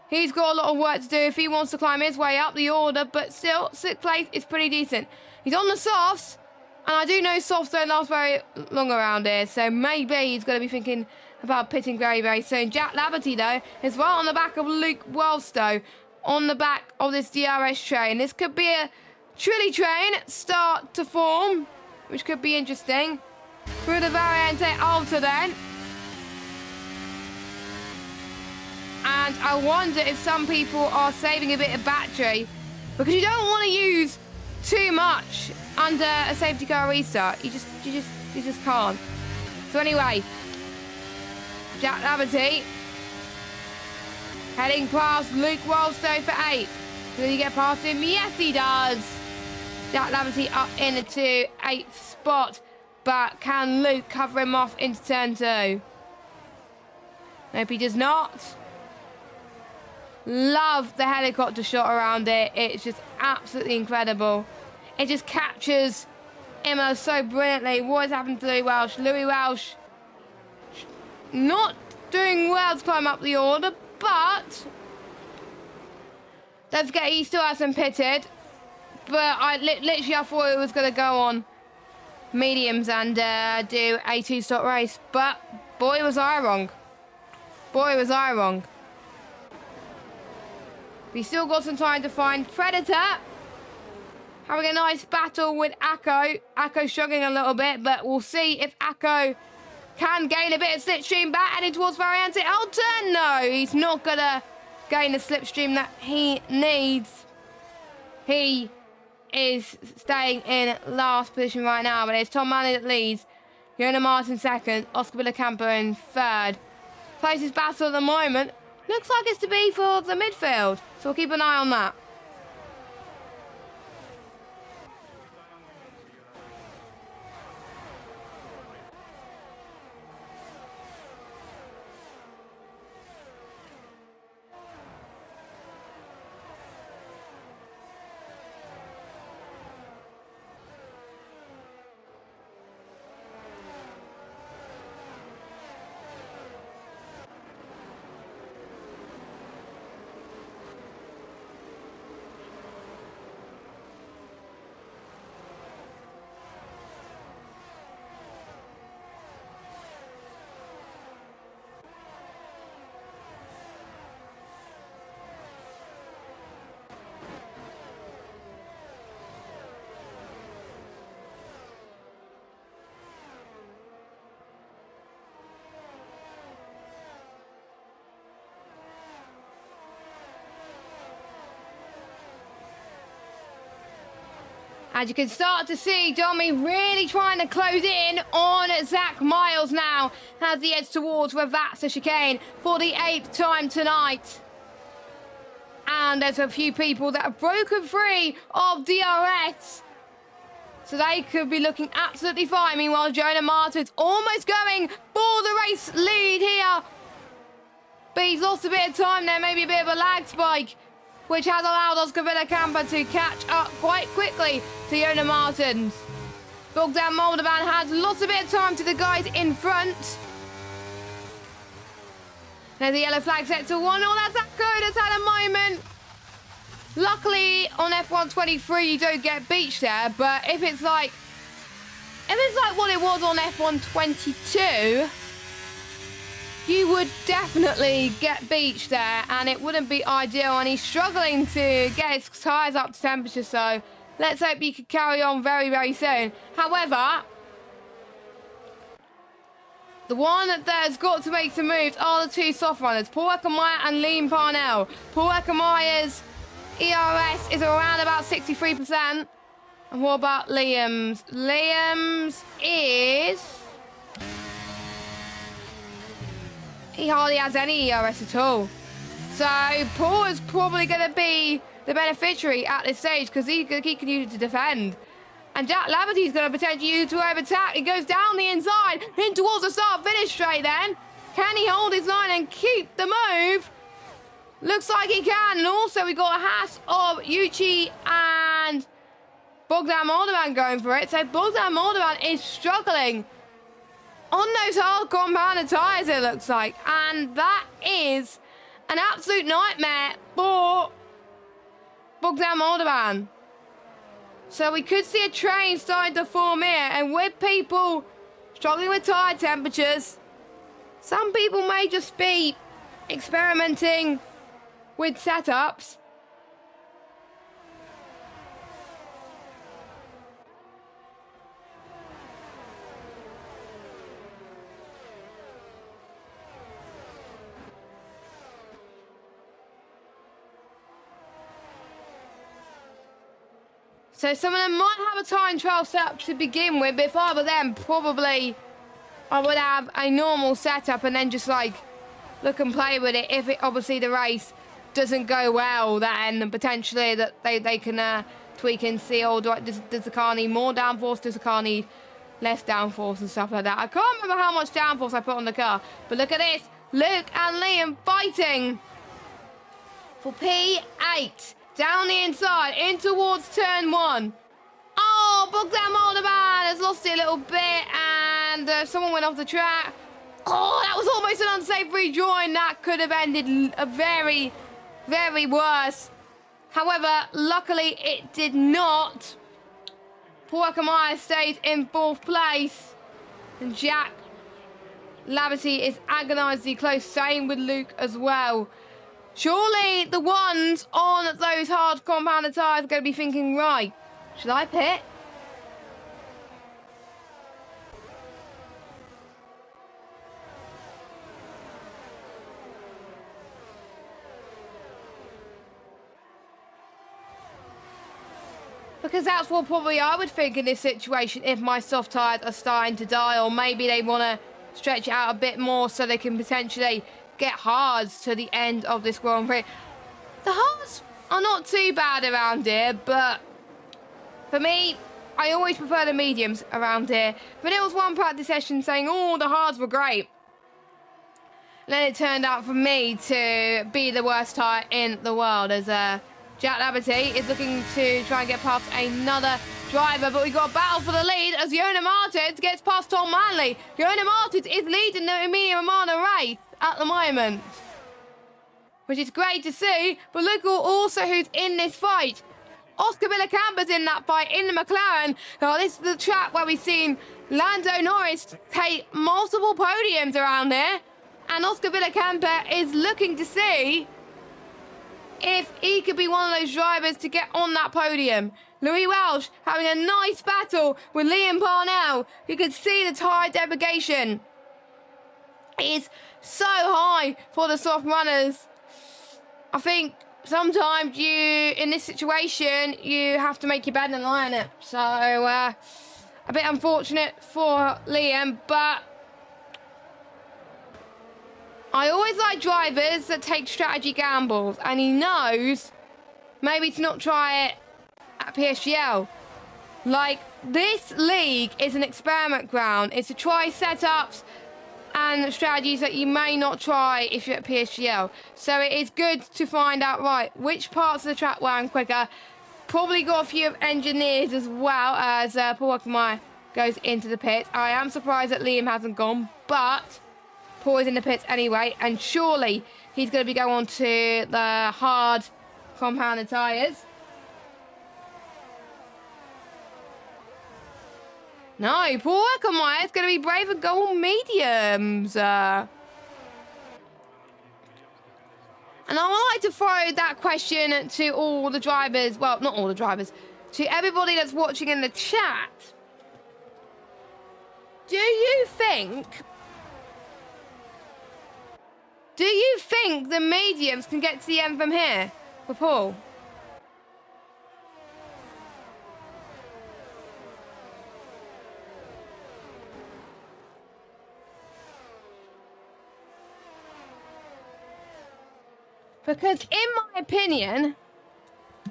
He's got a lot of work to do if he wants to climb his way up the order, but still, 6th place is pretty decent. He's on the softs, and I do know softs don't last very long around here, so maybe he's going to be thinking about pitting very, very soon. Jack Laverty, though, is right on the back of Luke Wellstow, on the back of this DRS train. This could be a Trilly train start to form, which could be interesting. Through the Variante Alta then. And I wonder if some people are saving a bit of battery, because you don't want to use too much under a safety car restart. You just can't. So anyway, Jack Laverty heading past Luke Wellstow for 8th. Will he get past him? Yes, he does. Jack Laverty up into 8th spot, but can Luke cover him off into turn 2? Nope, he does not. Love the helicopter shot around it. It's just absolutely incredible. It just captures Imola so brilliantly. What has happened to Louis Welsh? Louis Welsh not doing well to climb up the order, but don't forget he still hasn't pitted. But I literally thought it was going to go on mediums and do a 2-stop race. But boy was I wrong. Boy was I wrong. We still got some time to find Predator. Having a nice battle with Akko. Akko struggling a little bit, but we'll see if Akko can gain a bit of slipstream back heading towards Variante Alta. No, he's not going to gain the slipstream that he needs. He is staying in last position right now, but it's Tom Manley that leads. Yona Martin second, Oscar Villacampa in third. Closest battle at the moment looks like it's to be for the midfield, so we'll keep an eye on that. As you can start to see, Domi really trying to close in on Zach Miles now as he heads towards Ravazza chicane for the 8th time tonight. And there's a few people that have broken free of DRS, so they could be looking absolutely fine. Meanwhile, Jonah Martin's almost going for the race lead here, but he's lost a bit of time there, maybe a bit of a lag spike, which has allowed Oscar Villacampa to catch up quite quickly to Yona Martins. Bogdan Moldovan has lost a bit of time to the guys in front. There's a yellow flag set to 1. Oh, that's Akko that's had a moment. Luckily, on F123, you don't get beached there, but if it's like what it was on F122, you would definitely get beached there, and it wouldn't be ideal, and he's struggling to get his tyres up to temperature, so let's hope he can carry on very, very soon. However, the one that has got to make some moves are the 2 soft runners, Paul Eckermeyer and Liam Parnell. Paul Eckermeyer's ERS is around about 63%, And what about Liam's? Liam's is... he hardly has any ERS at all. So Paul is probably going to be the beneficiary at this stage because he can use it to defend. And Jack Laverty's going to potentially use it to over-attack. He goes down the inside, in towards the start-finish straight then. Can he hold his line and keep the move? Looks like he can. And also we got a Haas of Yuchi and Bogdan Moldovan going for it. So Bogdan Moldovan is struggling on those hard compounded tyres, it looks like. And that is an absolute nightmare for Bogdan Moldovan. So we could see a train starting to form here. And with people struggling with tyre temperatures, some people may just be experimenting with setups. So some of them might have a time trial setup to begin with, but if I were them, probably I would have a normal setup and then just like look and play with it. If it obviously the race doesn't go well, then potentially that they can tweak and see, oh, does the car need more downforce, does the car need less downforce and stuff like that. I can't remember how much downforce I put on the car, but look at this. Luke and Liam fighting for P8. Down the inside, in towards turn 1. Oh, Bogdan Moldovan has lost it a little bit, and someone went off the track. Oh, that was almost an unsafe rejoin. That could have ended a very, very worse. However, luckily it did not. Paul Akamaya stayed in 4th place, and Jack Laverty is agonisingly close. Same with Luke as well. Surely the ones on those hard compounded tyres are going to be thinking, right, should I pit? Because that's what probably I would think in this situation if my soft tyres are starting to die, or maybe they want to stretch it out a bit more so they can potentially get hards to the end of this Grand Prix. The hards are not too bad around here, but for me, I always prefer the mediums around here. But it was one practice session saying, oh, the hards were great. And then it turned out for me to be the worst tyre in the world, as Jack Laverty is looking to try and get past another driver, but we got a battle for the lead as Jonas Martins gets past Tom Manley. Jonas Martins is leading the Emilia-Romagna race at the moment, which is great to see. But look also who's in this fight. Oscar Villacamper's in that fight in the McLaren. Now, this is the track where we've seen Lando Norris take multiple podiums around here, and Oscar Villacamper is looking to see if he could be one of those drivers to get on that podium. Louis Welsh having a nice battle with Liam Parnell. You can see the tyre degradation is so high for the soft runners. I think sometimes in this situation, you have to make your bed and lie on it. So, a bit unfortunate for Liam, but I always like drivers that take strategy gambles, and he knows maybe to not try it at PSGL. Like, this league is an experiment ground. It's to try setups and strategies that you may not try if you're at PSGL. So it is good to find out, right, which parts of the track were quicker. Probably got a few of engineers as well, as Paul Akamaya goes into the pit. I am surprised that Liam hasn't gone, but Paul is in the pits anyway, and surely he's going to be going on to the hard compounded tyres. No, Paul Akamaya is going to be brave and go on mediums. And I would like to throw that question to all the drivers, well, not all the drivers, to everybody that's watching in the chat. Do you think the mediums can get to the end from here for Paul? Because in my opinion,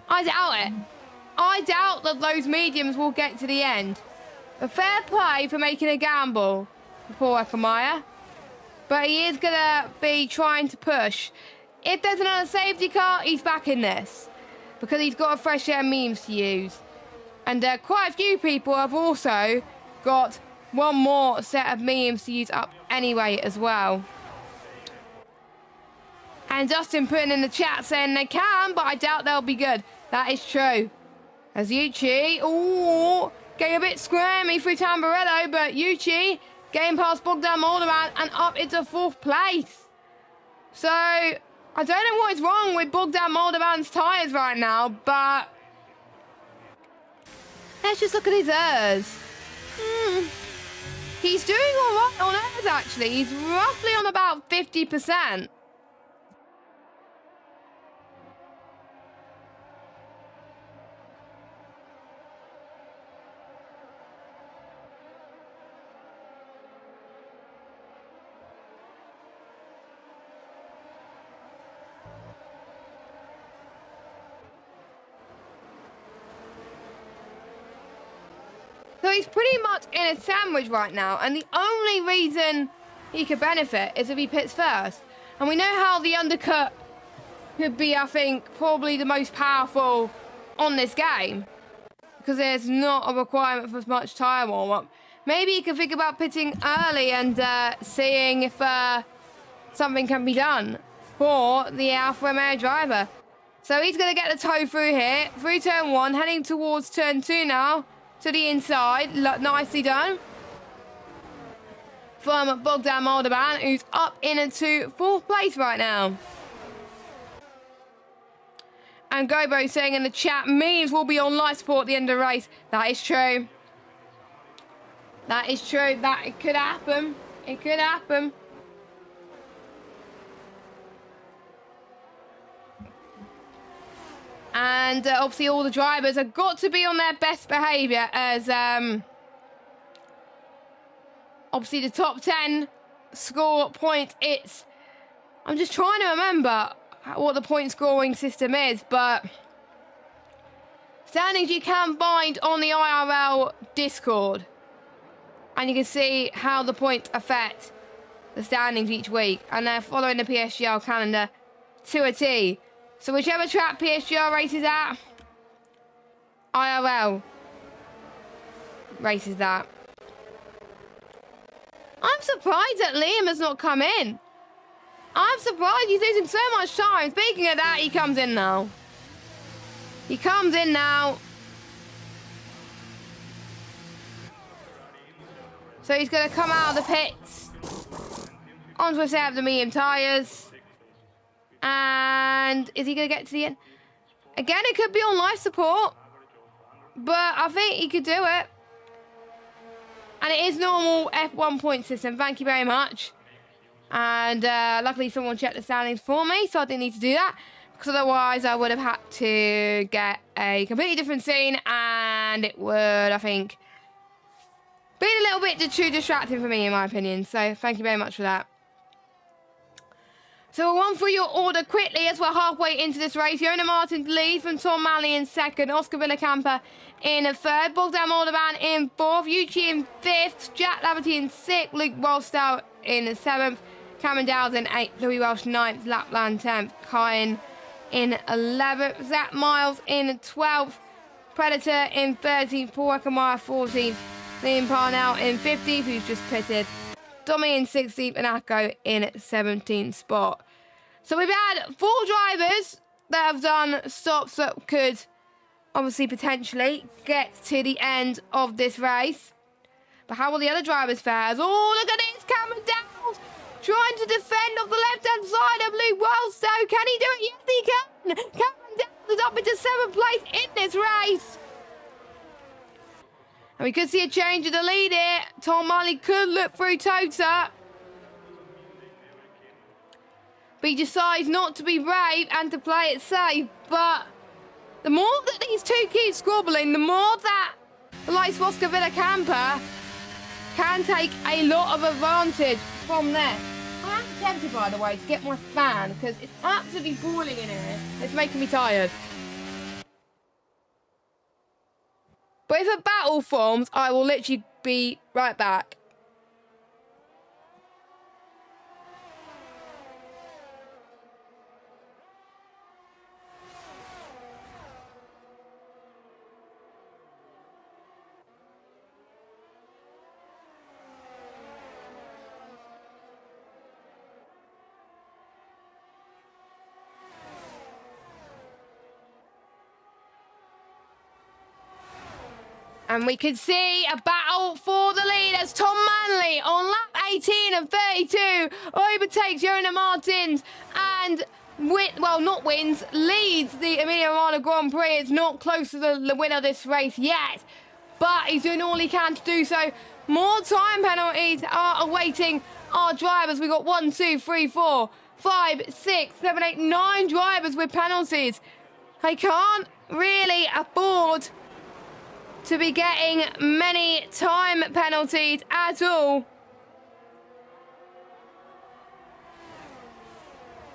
I doubt it. I doubt that those mediums will get to the end. But fair play for making a gamble for poor Emilia. But he is going to be trying to push. If there's another safety car, he's back in this. Because he's got a fresh air memes to use. And quite a few people have also got one more set of memes to use up anyway as well. And Justin putting in the chat saying they can, but I doubt they'll be good. That is true. As Yuchi, ooh, getting a bit scrammy through Tamburello, but Yuchi getting past Bogdan Moldovan and up into 4th place. So, I don't know what is wrong with Bogdan Moldovan's tyres right now, but let's just look at his ERS. He's doing all right on ERS, actually. He's roughly on about 50%. So he's pretty much in a sandwich right now, and the only reason he could benefit is if he pits first. And we know how the undercut could be, I think, probably the most powerful on this game, because there's not a requirement for as much tyre warm-up. Maybe he could think about pitting early and seeing if something can be done for the Alfa Romeo driver. So he's going to get the toe through here, through turn 1, heading towards turn 2 now. To the inside, nicely done. From Bogdan Moldovan, who's up into 4th place right now. And Gobo saying in the chat, memes will be on life support at the end of the race. That is true. That is true. That it could happen. It could happen. And obviously all the drivers have got to be on their best behaviour as obviously the top 10 score point. I'm just trying to remember what the point scoring system is, but standings you can find on the IRL Discord. And you can see how the points affect the standings each week. And they're following the PSGL calendar to a T. So whichever track PSGR races at, IRL races that. I'm surprised that Liam has not come in. I'm surprised he's losing so much time. Speaking of that, he comes in now. He comes in now. So he's going to come out of the pits onto a set of the medium tyres. And is he going to get to the end? Again, it could be on life support. But I think he could do it. And it is normal F1 point system. Thank you very much. And luckily someone checked the standings for me, so I didn't need to do that. Because otherwise I would have had to get a completely different scene. And it would, I think, be a little bit too distracting for me, in my opinion. So thank you very much for that. So we'll run through your order quickly as we're halfway into this race. Yona Martin leads from Tom Manley in 2nd. Oscar Villacampa in 3rd. Bogdan Moldovan in 4th. Yuchi in 5th. Jack Laverty in 6th. Luke Rolstow in 7th. Cameron Dowles in 8th. Louis Welsh 9th. Lapland 10th. Kyan in 11th. Zach Miles in 12th. Predator in 13th. Paul Emilia 14th. Liam Parnell in 15th, who's just pitted. Domi in 16th and Akko in 17th spot. So we've had 4 drivers that have done stops that could obviously potentially get to the end of this race. But how will the other drivers fare? Oh, look at this, Cameron Dowles trying to defend off the left-hand side of Luke Wellstow. Can he do it? Yes, he can. Cameron Dowles is up into 7th place in this race. And we could see a change of the lead here. Tom Marley could look through Tota. But he decides not to be brave and to play it safe. But the more that these two keep squabbling, the more that the likes of Oscar Villacampa can take a lot of advantage from there. tempted, by the way, to get my fan because it's absolutely boiling in here. It's making me tired. But if a battle forms, I will literally be right back. And we can see a battle for the lead as Tom Manley on lap 18 of 32 overtakes Jonas Martins and, leads the Emilia-Romagna Grand Prix. It's not close to the winner of this race yet, but he's doing all he can to do so. More time penalties are awaiting our drivers. We've got 1, 2, 3, 4, 5, 6, 7, 8, 9 drivers with penalties. They can't really afford to be getting many time penalties at all,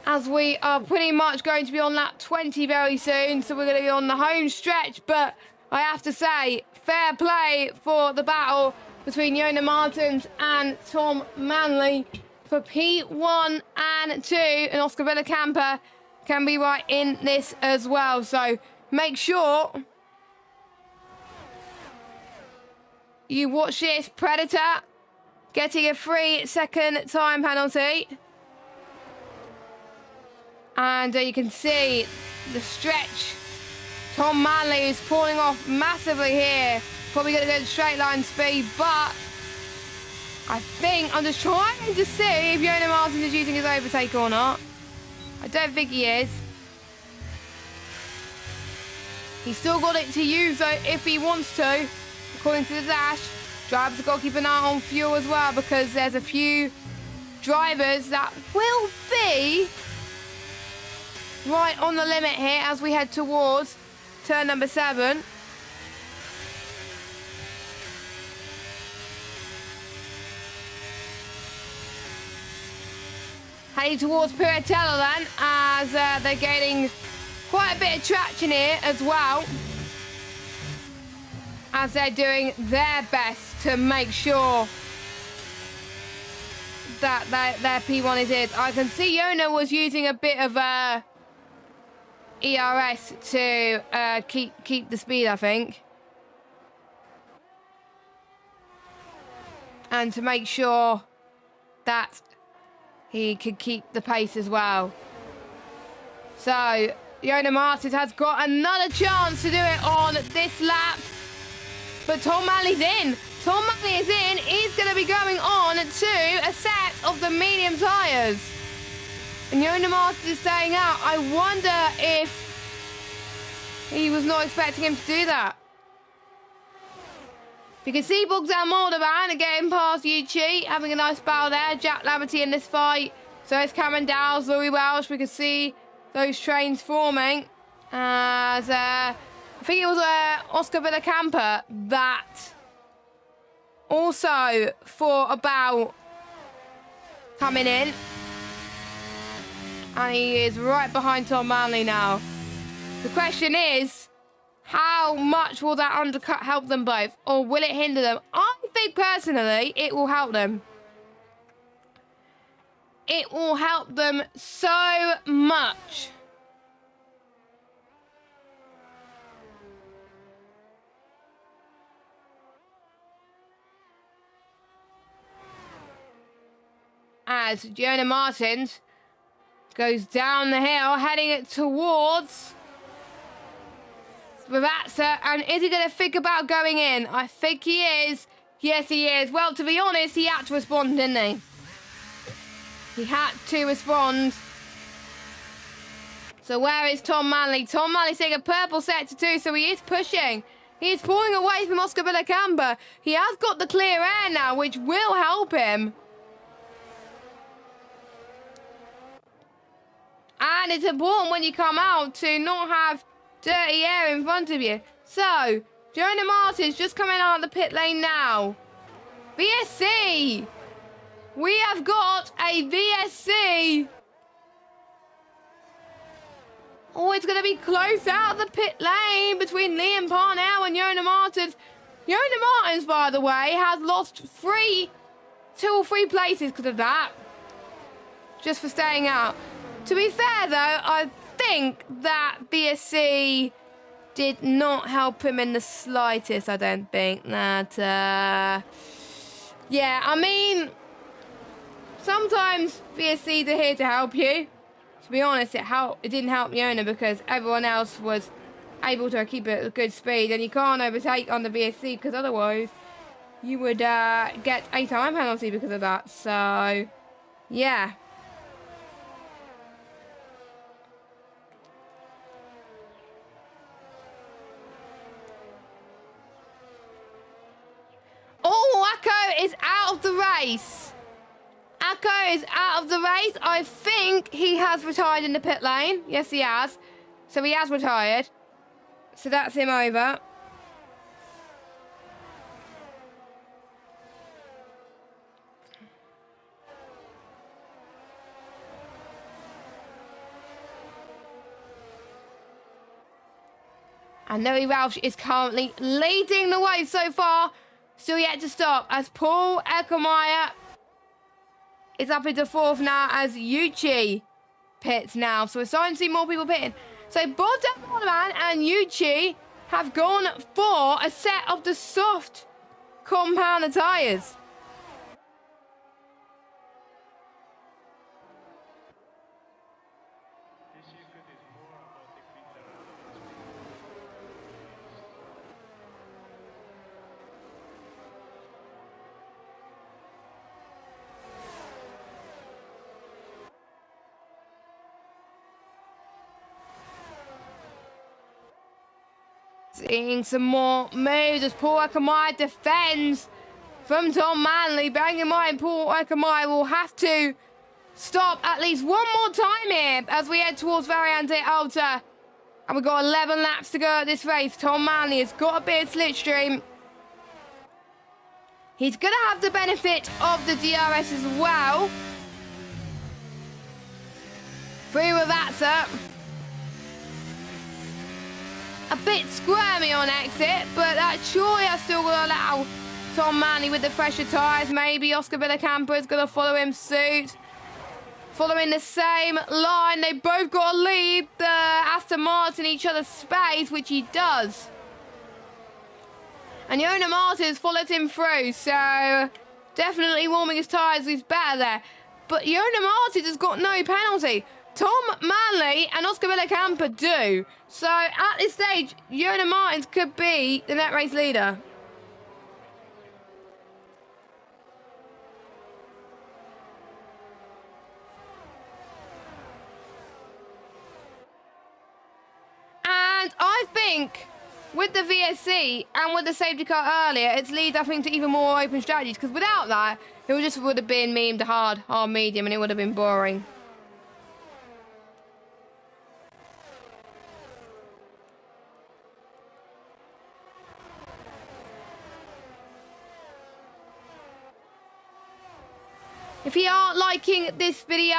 as we are pretty much going to be on lap 20 very soon, so we're going to be on the home stretch. But I have to say, fair play for the battle between Jonas Martins and Tom Manley for P1 and 2, and Oscar Villacampa can be right in this as well, so make sure you watch this. Predator getting a 3-second time penalty. And you can see the stretch. Tom Manley is pulling off massively here. Probably going to go to straight line speed, but I think I'm just trying to see if Jonas Martins is using his overtake or not. I don't think he is. He's still got it to use though if he wants to. According to the dash, drivers have got to keep an eye on fuel as well, because there's a few drivers that will be right on the limit here as we head towards turn number 7. Heading towards Piratella then, as they're gaining quite a bit of traction here as well, as they're doing their best to make sure that their P1 is it. I can see Jonas was using a bit of ERS to keep the speed, I think, and to make sure that he could keep the pace as well. So Jonas Martins has got another chance to do it on this lap. But Tom Manley's in. Tom Manley is in. He's going to be going on to a set of the medium tyres. And Jonas Martins is staying out. I wonder if he was not expecting him to do that. You can see Bogdan Moldovan getting past Yuchi, having a nice battle there. Jack Laverty in this fight. So it's Cameron Dowles, Louis Welsh. We can see those trains forming. As I think it was Oscar Villacampa that also thought about coming in. And he is right behind Tom Manley now. The question is, how much will that undercut help them both? Or will it hinder them? I think personally it will help them. It will help them so much. As Jonas Martins goes down the hill, heading it towards Spavazza. And is he going to think about going in? I think he is. Yes, he is. Well, to be honest, he had to respond, didn't he? He had to respond. So where is Tom Manley? Tom Manley's taking a purple sector too, so he is pushing. He is pulling away from Oscar Villacampa. He has got the clear air now, which will help him. And it's important when you come out to not have dirty air in front of you. So, Jonas Martins just coming out of the pit lane now. VSC We have got a VSC. Oh, it's going to be close out of the pit lane between Liam Parnell and Yona Martins. Yona Martins, by the way, has lost 2 or 3 places because of that. Just for staying out. To be fair, though, I think that VSC did not help him in the slightest, I don't think. That, yeah, I mean, sometimes VSCs are here to help you. To be honest, it didn't help Yona because everyone else was able to keep it at good speed, and you can't overtake on the VSC because otherwise you would get a time penalty because of that. So, yeah. Oh, Akko is out of the race. Akko is out of the race. I think he has retired in the pit lane. Yes, he has. So he has retired. So that's him over. And Louis Welsh is currently leading the way so far. Still yet to stop as Paul Eckermeyer is up into 4th now as Yuchi pits now. So we're starting to see more people pitting. So Bodan and Yuchi have gone for a set of the soft compounder tyres. Seeing some more moves as Paul Eckermeyer defends from Tom Manley. Bearing in mind, Paul Eckermeyer will have to stop at least one more time here as we head towards Variante Alta. And we've got 11 laps to go at this race. Tom Manley has got a bit of slipstream. He's going to have the benefit of the DRS as well. Free Ravazza. A bit squirmy on exit, but that surely has still going to allow Tom Manley with the fresher tyres. Maybe Oscar Villacampa is going to follow him suit. Following the same line, they both got to lead the Aston Martin each other's space, which he does. And Yona Martins followed him through, so definitely warming his tyres, he's better there. But Yona Martins has got no penalty. Tom Manley and Oscar Villacampa do. So at this stage, Yona Martins could be the net race leader. And I think with the VSC and with the safety car earlier, it's leads, I think, to even more open strategies. Because without that, it would have been memed hard medium, and it would have been boring. If you are liking this video,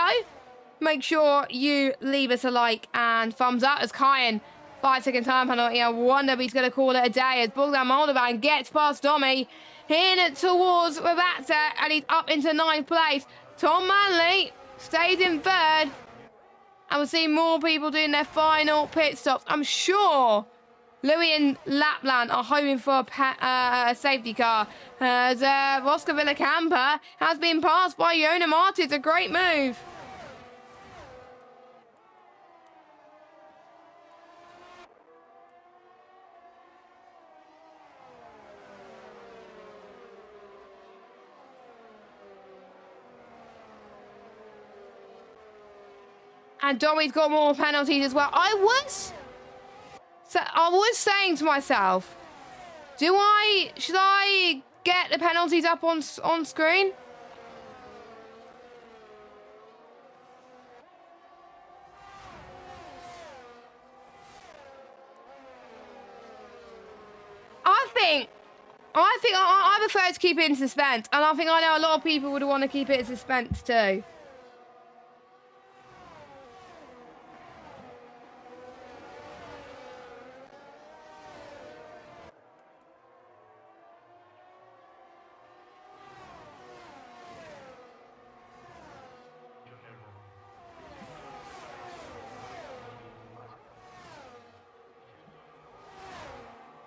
make sure you leave us a like and thumbs up as Kyan 5-second time penalty. I wonder if he's going to call it a day as Bogdan Moldovan gets past Domi in towards Ravazza, and he's up into 9th place. Tom Manley stays in 3rd, and we'll see more people doing their final pit stops. I'm sure Louis and Lapland are hoping for a safety car as Oscar Villacampa has been passed by Yona Martins. A great move. And Domi's got more penalties as well. I was saying to myself, should I get the penalties up on screen? I think I think I prefer to keep it in suspense. And I think I know a lot of people would want to keep it in suspense too.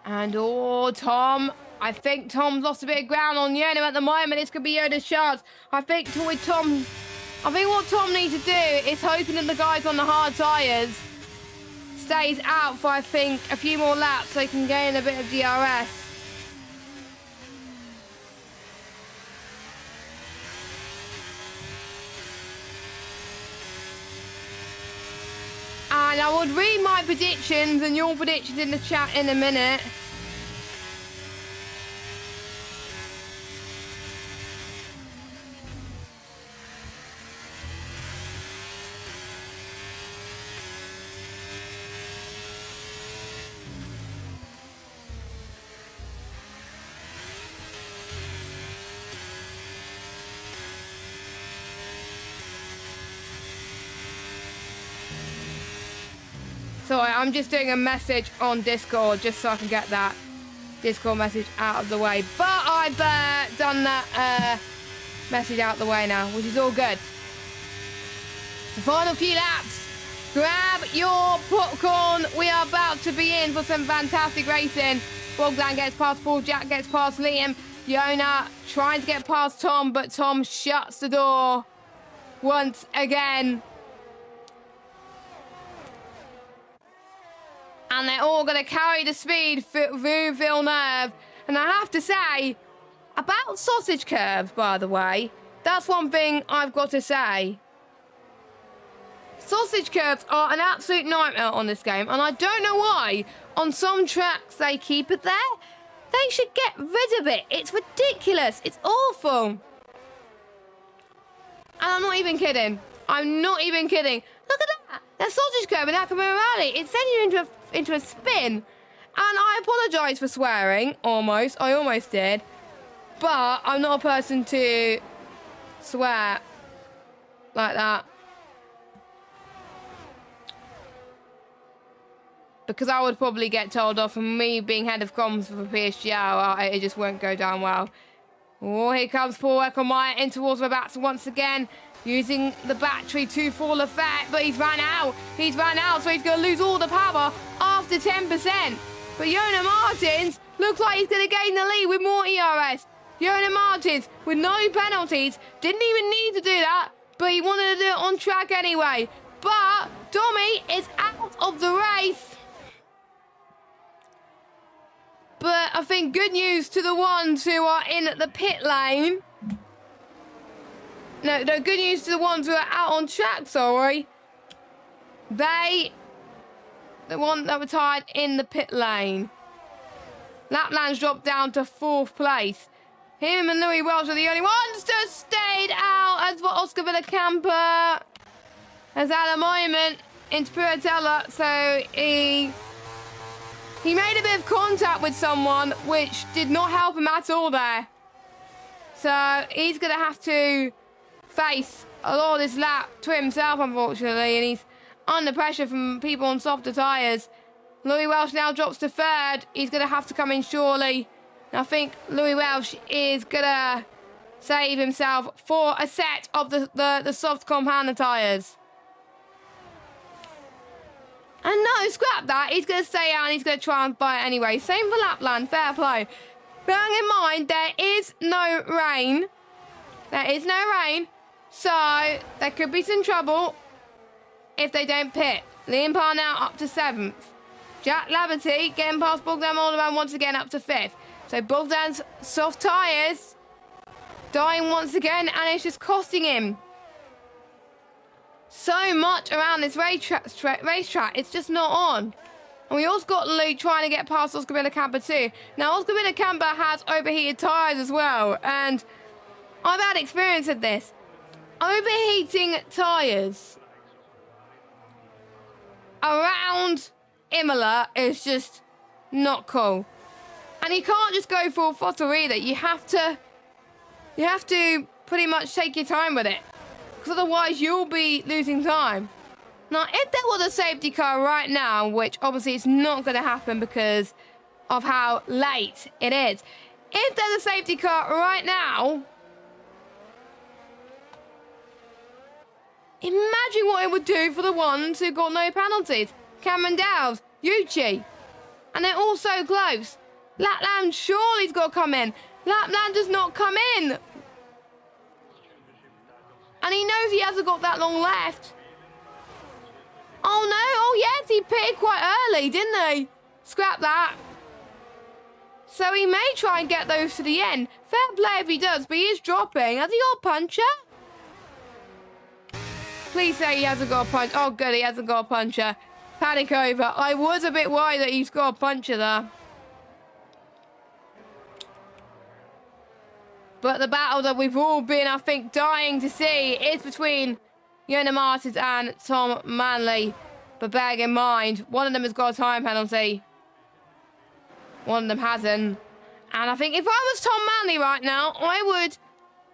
And, oh, Tom. I think Tom's lost a bit of ground on Yoda at the moment. This could be Yoda's chance. I think what Tom needs to do is hoping that the guys on the hard tyres stays out for, I think, a few more laps so he can gain a bit of DRS. And I would read my predictions and your predictions in the chat in a minute. Sorry, I'm just doing a message on Discord just so I can get that Discord message out of the way. But I've done that message out of the way now, which is all good. The final few laps. Grab your popcorn. We are about to be in for some fantastic racing. Bogdan gets past Paul, Jack gets past Liam. Yona trying to get past Tom, but Tom shuts the door once again. And they're all going to carry the speed through Villeneuve. And I have to say, about sausage curves, by the way, that's one thing I've got to say. Sausage curves are an absolute nightmare on this game. And I don't know why, on some tracks they keep it there. They should get rid of it. It's ridiculous. It's awful. And I'm not even kidding. I'm not even kidding. Look at that. That sausage curve in Akamura Rally. It's sending you into a spin. And I apologise for swearing. Almost. I almost did. But I'm not a person to swear like that. Because I would probably get told off, and me being head of comms for PSG, it just won't go down well. Oh, here comes Paul Ecclemire in towards the bats once again, using the battery to full effect, but he's ran out. He's ran out, so he's going to lose all the power after 10%. But Yona Martins looks like he's going to gain the lead with more ERS. Yona Martins, with no penalties, didn't even need to do that, but he wanted to do it on track anyway. But Tommy is out of the race. But I think good news to the ones who are in the pit lane. No, good news to the ones who are out on track, sorry. The one that were tied in the pit lane. Lapland's dropped down to 4th place. Him and Louis Welsh are the only ones that stayed out, as for Oscar Villacampa has had a moment in Spiritella, so he made a bit of contact with someone, which did not help him at all there. So he's going to have to face a lot of this lap to himself, unfortunately, and he's under pressure from people on softer tyres. Louis Welsh now drops to 3rd. He's going to have to come in surely. And I think Louis Welsh is going to save himself for a set of the soft compounder tyres. And no, scrap that. He's going to stay out and he's going to try and buy it anyway. Same for Lapland. Fair play. Bearing in mind, there is no rain. There is no rain. So, there could be some trouble if they don't pit. Liam Parnell up to 7th. Jack Laverty getting past Bogdan Alderman once again up to 5th. So, Bogdan's soft tyres dying once again, and it's just costing him so much around this racetrack. It's just not on. And we also got Luke trying to get past Oscar Villacampa too. Now, Oscar Villacampa has overheated tyres as well, and I've had experience of this. Overheating tyres around Imola is just not cool. And you can't just go full throttle either. You have to pretty much take your time with it. Because otherwise you'll be losing time. Now, if there was a safety car right now, which obviously is not going to happen because of how late it is. If there's a safety car right now, imagine what it would do for the ones who got no penalties. Cameron Dowes, Yuchi. And they're all so close. Lapland surely's got to come in. Lapland does not come in. And he knows he hasn't got that long left. Oh no, oh yes, he pitted quite early, didn't he? Scrap that. So he may try and get those to the end. Fair play if he does, but he is dropping. Has he got a puncher? Please say he hasn't got a punch. Oh good, he hasn't got a puncher. Panic over. I was a bit worried that he's got a puncher there. But the battle that we've all been, I think, dying to see is between Jonas Martins and Tom Manley. But bearing in mind, one of them has got a time penalty. One of them hasn't. And I think if I was Tom Manley right now, I would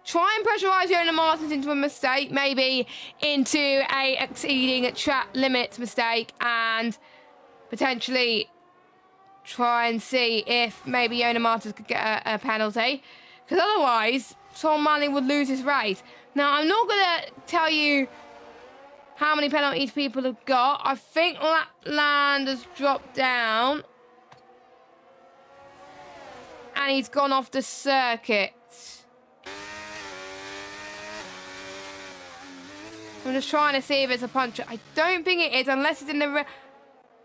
try and pressurise Jonas Martins into a mistake. Maybe into a exceeding track limits mistake. And potentially try and see if maybe Jonas Martins could get a penalty. Because otherwise, Tom Manley would lose his race. Now, I'm not going to tell you how many penalties people have got. I think Lapland has dropped down. And he's gone off the circuit. I'm just trying to see if it's a puncher. I don't think it is, unless it's in the rear.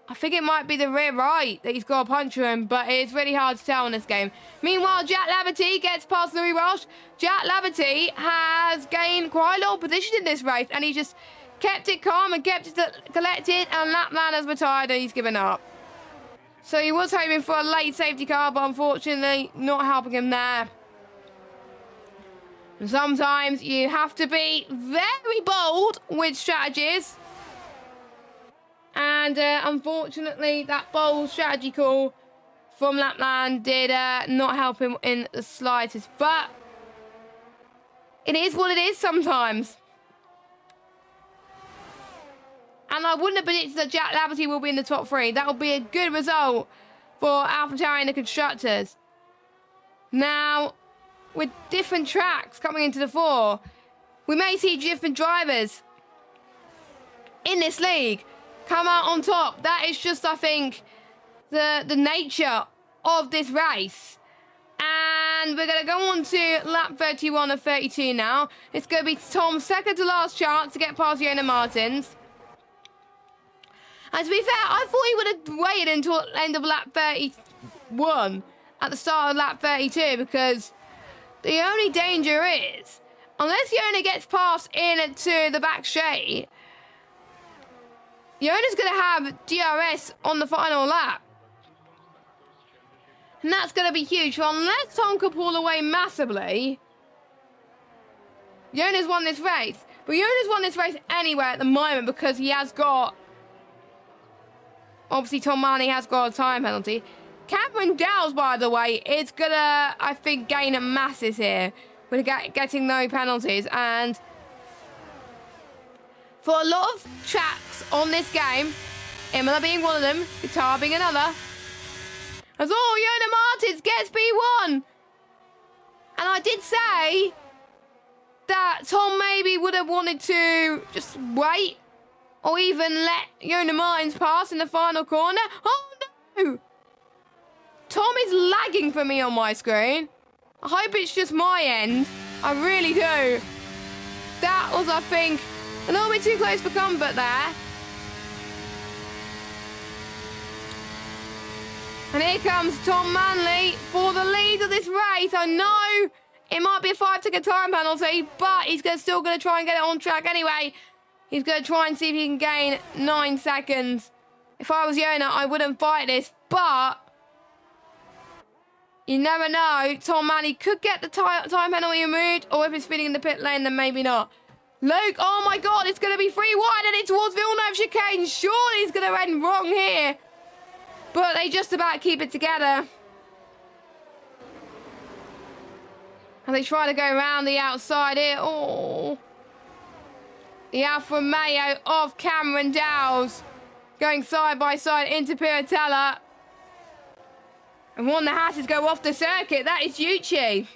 I think it might be the rear right that he's got a puncher in, but it's really hard to tell in this game. Meanwhile, Jack Laverty gets past Louis Welsh. Jack Laverty has gained quite a lot of position in this race, and he just kept it calm and kept it collected, and Lapland has retired and he's given up. So he was hoping for a late safety car, but unfortunately not helping him there. And sometimes you have to be very bold with strategies. And unfortunately, that bold strategy call from Lapland did not help him in the slightest. But it is what it is sometimes. And I wouldn't have predicted that Jack Laverty will be in the top three. That would be a good result for AlphaTauri and the constructors. Now, with different tracks coming into the fore, we may see different drivers in this league come out on top. That is just, I think, the nature of this race. And we're going to go on to lap 31 of 32 now. It's going to be Tom's second to last chance to get past Jonas Martins. And to be fair, I thought he would have waited until the end of lap 31 at the start of lap 32, because the only danger is, unless Jonas gets past into the back straight, Jonas going to have DRS on the final lap. And that's going to be huge. So unless Tom could pull away massively, Jonas won this race. But Jonas won this race anyway at the moment, because he has got, obviously Tom Manley has got a time penalty. Cameron Dowes, by the way, is going to, I think, gain a masses here with getting no penalties. And for a lot of tracks on this game, Imola being one of them, Guitar being another, as Jonas Martins gets P1. And I did say that Tom maybe would have wanted to just wait, or even let Jonas Martins pass in the final corner. Oh no! Tom is lagging for me on my screen. I hope it's just my end. I really do. That was, I think, a little bit too close for comfort there. And here comes Tom Manley for the lead of this race. I know it might be a 5-second time penalty, but he's still going to try and get it on track anyway. He's going to try and see if he can gain 9 seconds. If I was Jonas, I wouldn't fight this, but you never know. Tom Manley could get the time penalty removed, or if it's speeding in the pit lane, then maybe not. Luke, oh my God, it's going to be free wide and it's towards Villeneuve chicane. Surely he's going to end wrong here. But they just about keep it together. And they try to go around the outside here. Oh. The Alfa Romeo of Cameron Dowles going side by side into Piratella. And one of the Hasses go off the circuit. That is Yuchi.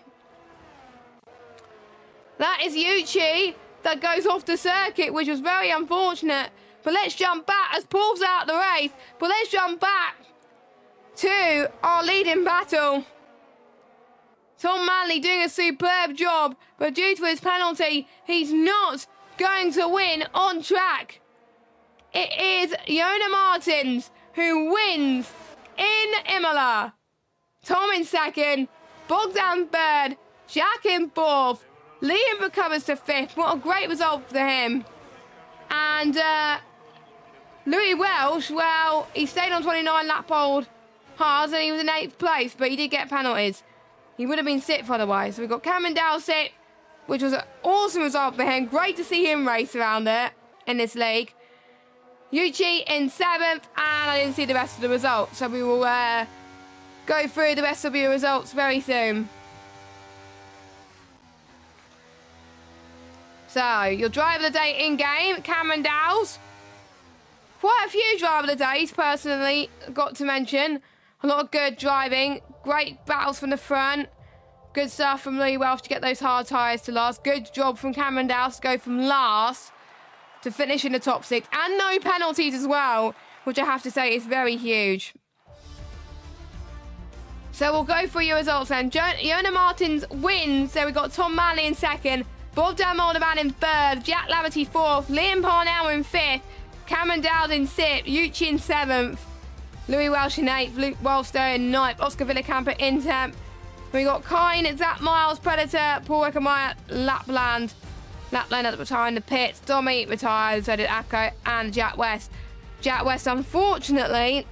That is Yuchi that goes off the circuit, which was very unfortunate. But let's jump back as Paul's out the race. But let's jump back to our leading battle. Tom Manley doing a superb job, but due to his penalty, he's not going to win on track. It is Yona Martins who wins in Imola. Tom in second, Bogdan third, Jack in fourth, Liam recovers to fifth. What a great result for him. And Louis Welsh, well, he stayed on 29 lap hold hard and he was in 8th place, but he did get penalties. He would have been 6th otherwise. So we've got Cameron Dowles 6th, which was an awesome result for him. Great to see him race around there in this league. Yuchi in 7th, and I didn't see the rest of the results. So we will go through the rest of the results very soon. So, your driver of the day in-game, Cameron Dowles. Quite a few driver of the days, personally, got to mention. A lot of good driving. Great battles from the front. Good stuff from Louis Welsh to get those hard tyres to last. Good job from Cameron Dowles to go from last to finish in the top 6. And no penalties as well, which I have to say is very huge. So we'll go through your results then. Yona Martins wins. So we've got Tom Manley in 2nd. Bogdan Moldovan in 3rd. Jack Laverty 4th. Liam Parnell in 5th. Cameron Dowles in 6th. Yuchi in 7th. Louis Welsh in 8th. Luke Wolfster in 9th. Oscar Villacampa in 10th. We got Kine, Zach Miles, Predator, Paul Wickermeyer, Lapland. Lapland at the time in the pits. Domi retired, so did Akko and Jack West. Jack West, unfortunately,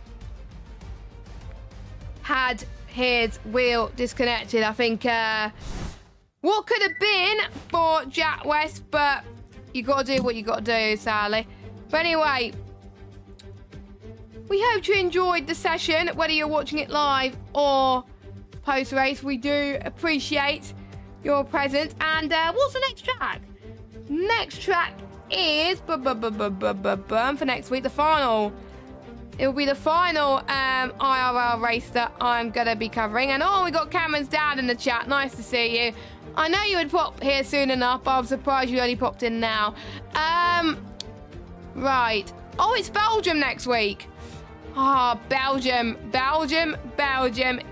had his wheel disconnected. I think what could have been for Jack West, but you got to do what you got to do, sadly. But anyway, we hope you enjoyed the session, whether you're watching it live or post-race. We do appreciate your presence. And what's the next track? Next track is for next week, the final. It will be the final IRL race that I'm going to be covering. And oh, we got Cameron's dad in the chat. Nice to see you. I know you would pop here soon enough, but I'm surprised you only popped in now. Right. Oh, it's Belgium next week. Ah, oh, Belgium.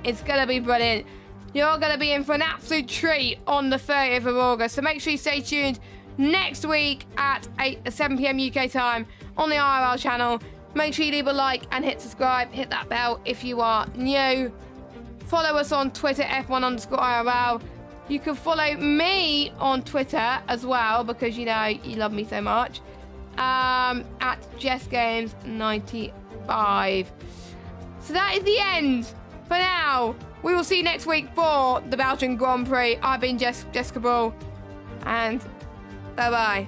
It's going to be brilliant. You're going to be in for an absolute treat on the 30th of August. So make sure you stay tuned next week at 7 p.m. UK time on the IRL channel. Make sure you leave a like and hit subscribe. Hit that bell if you are new. Follow us on Twitter, F1_IRL. You can follow me on Twitter as well because, you know, you love me so much. At JessGames95. So that is the end for now. We will see you next week for the Belgian Grand Prix. I've been Jessica Ball, and bye-bye.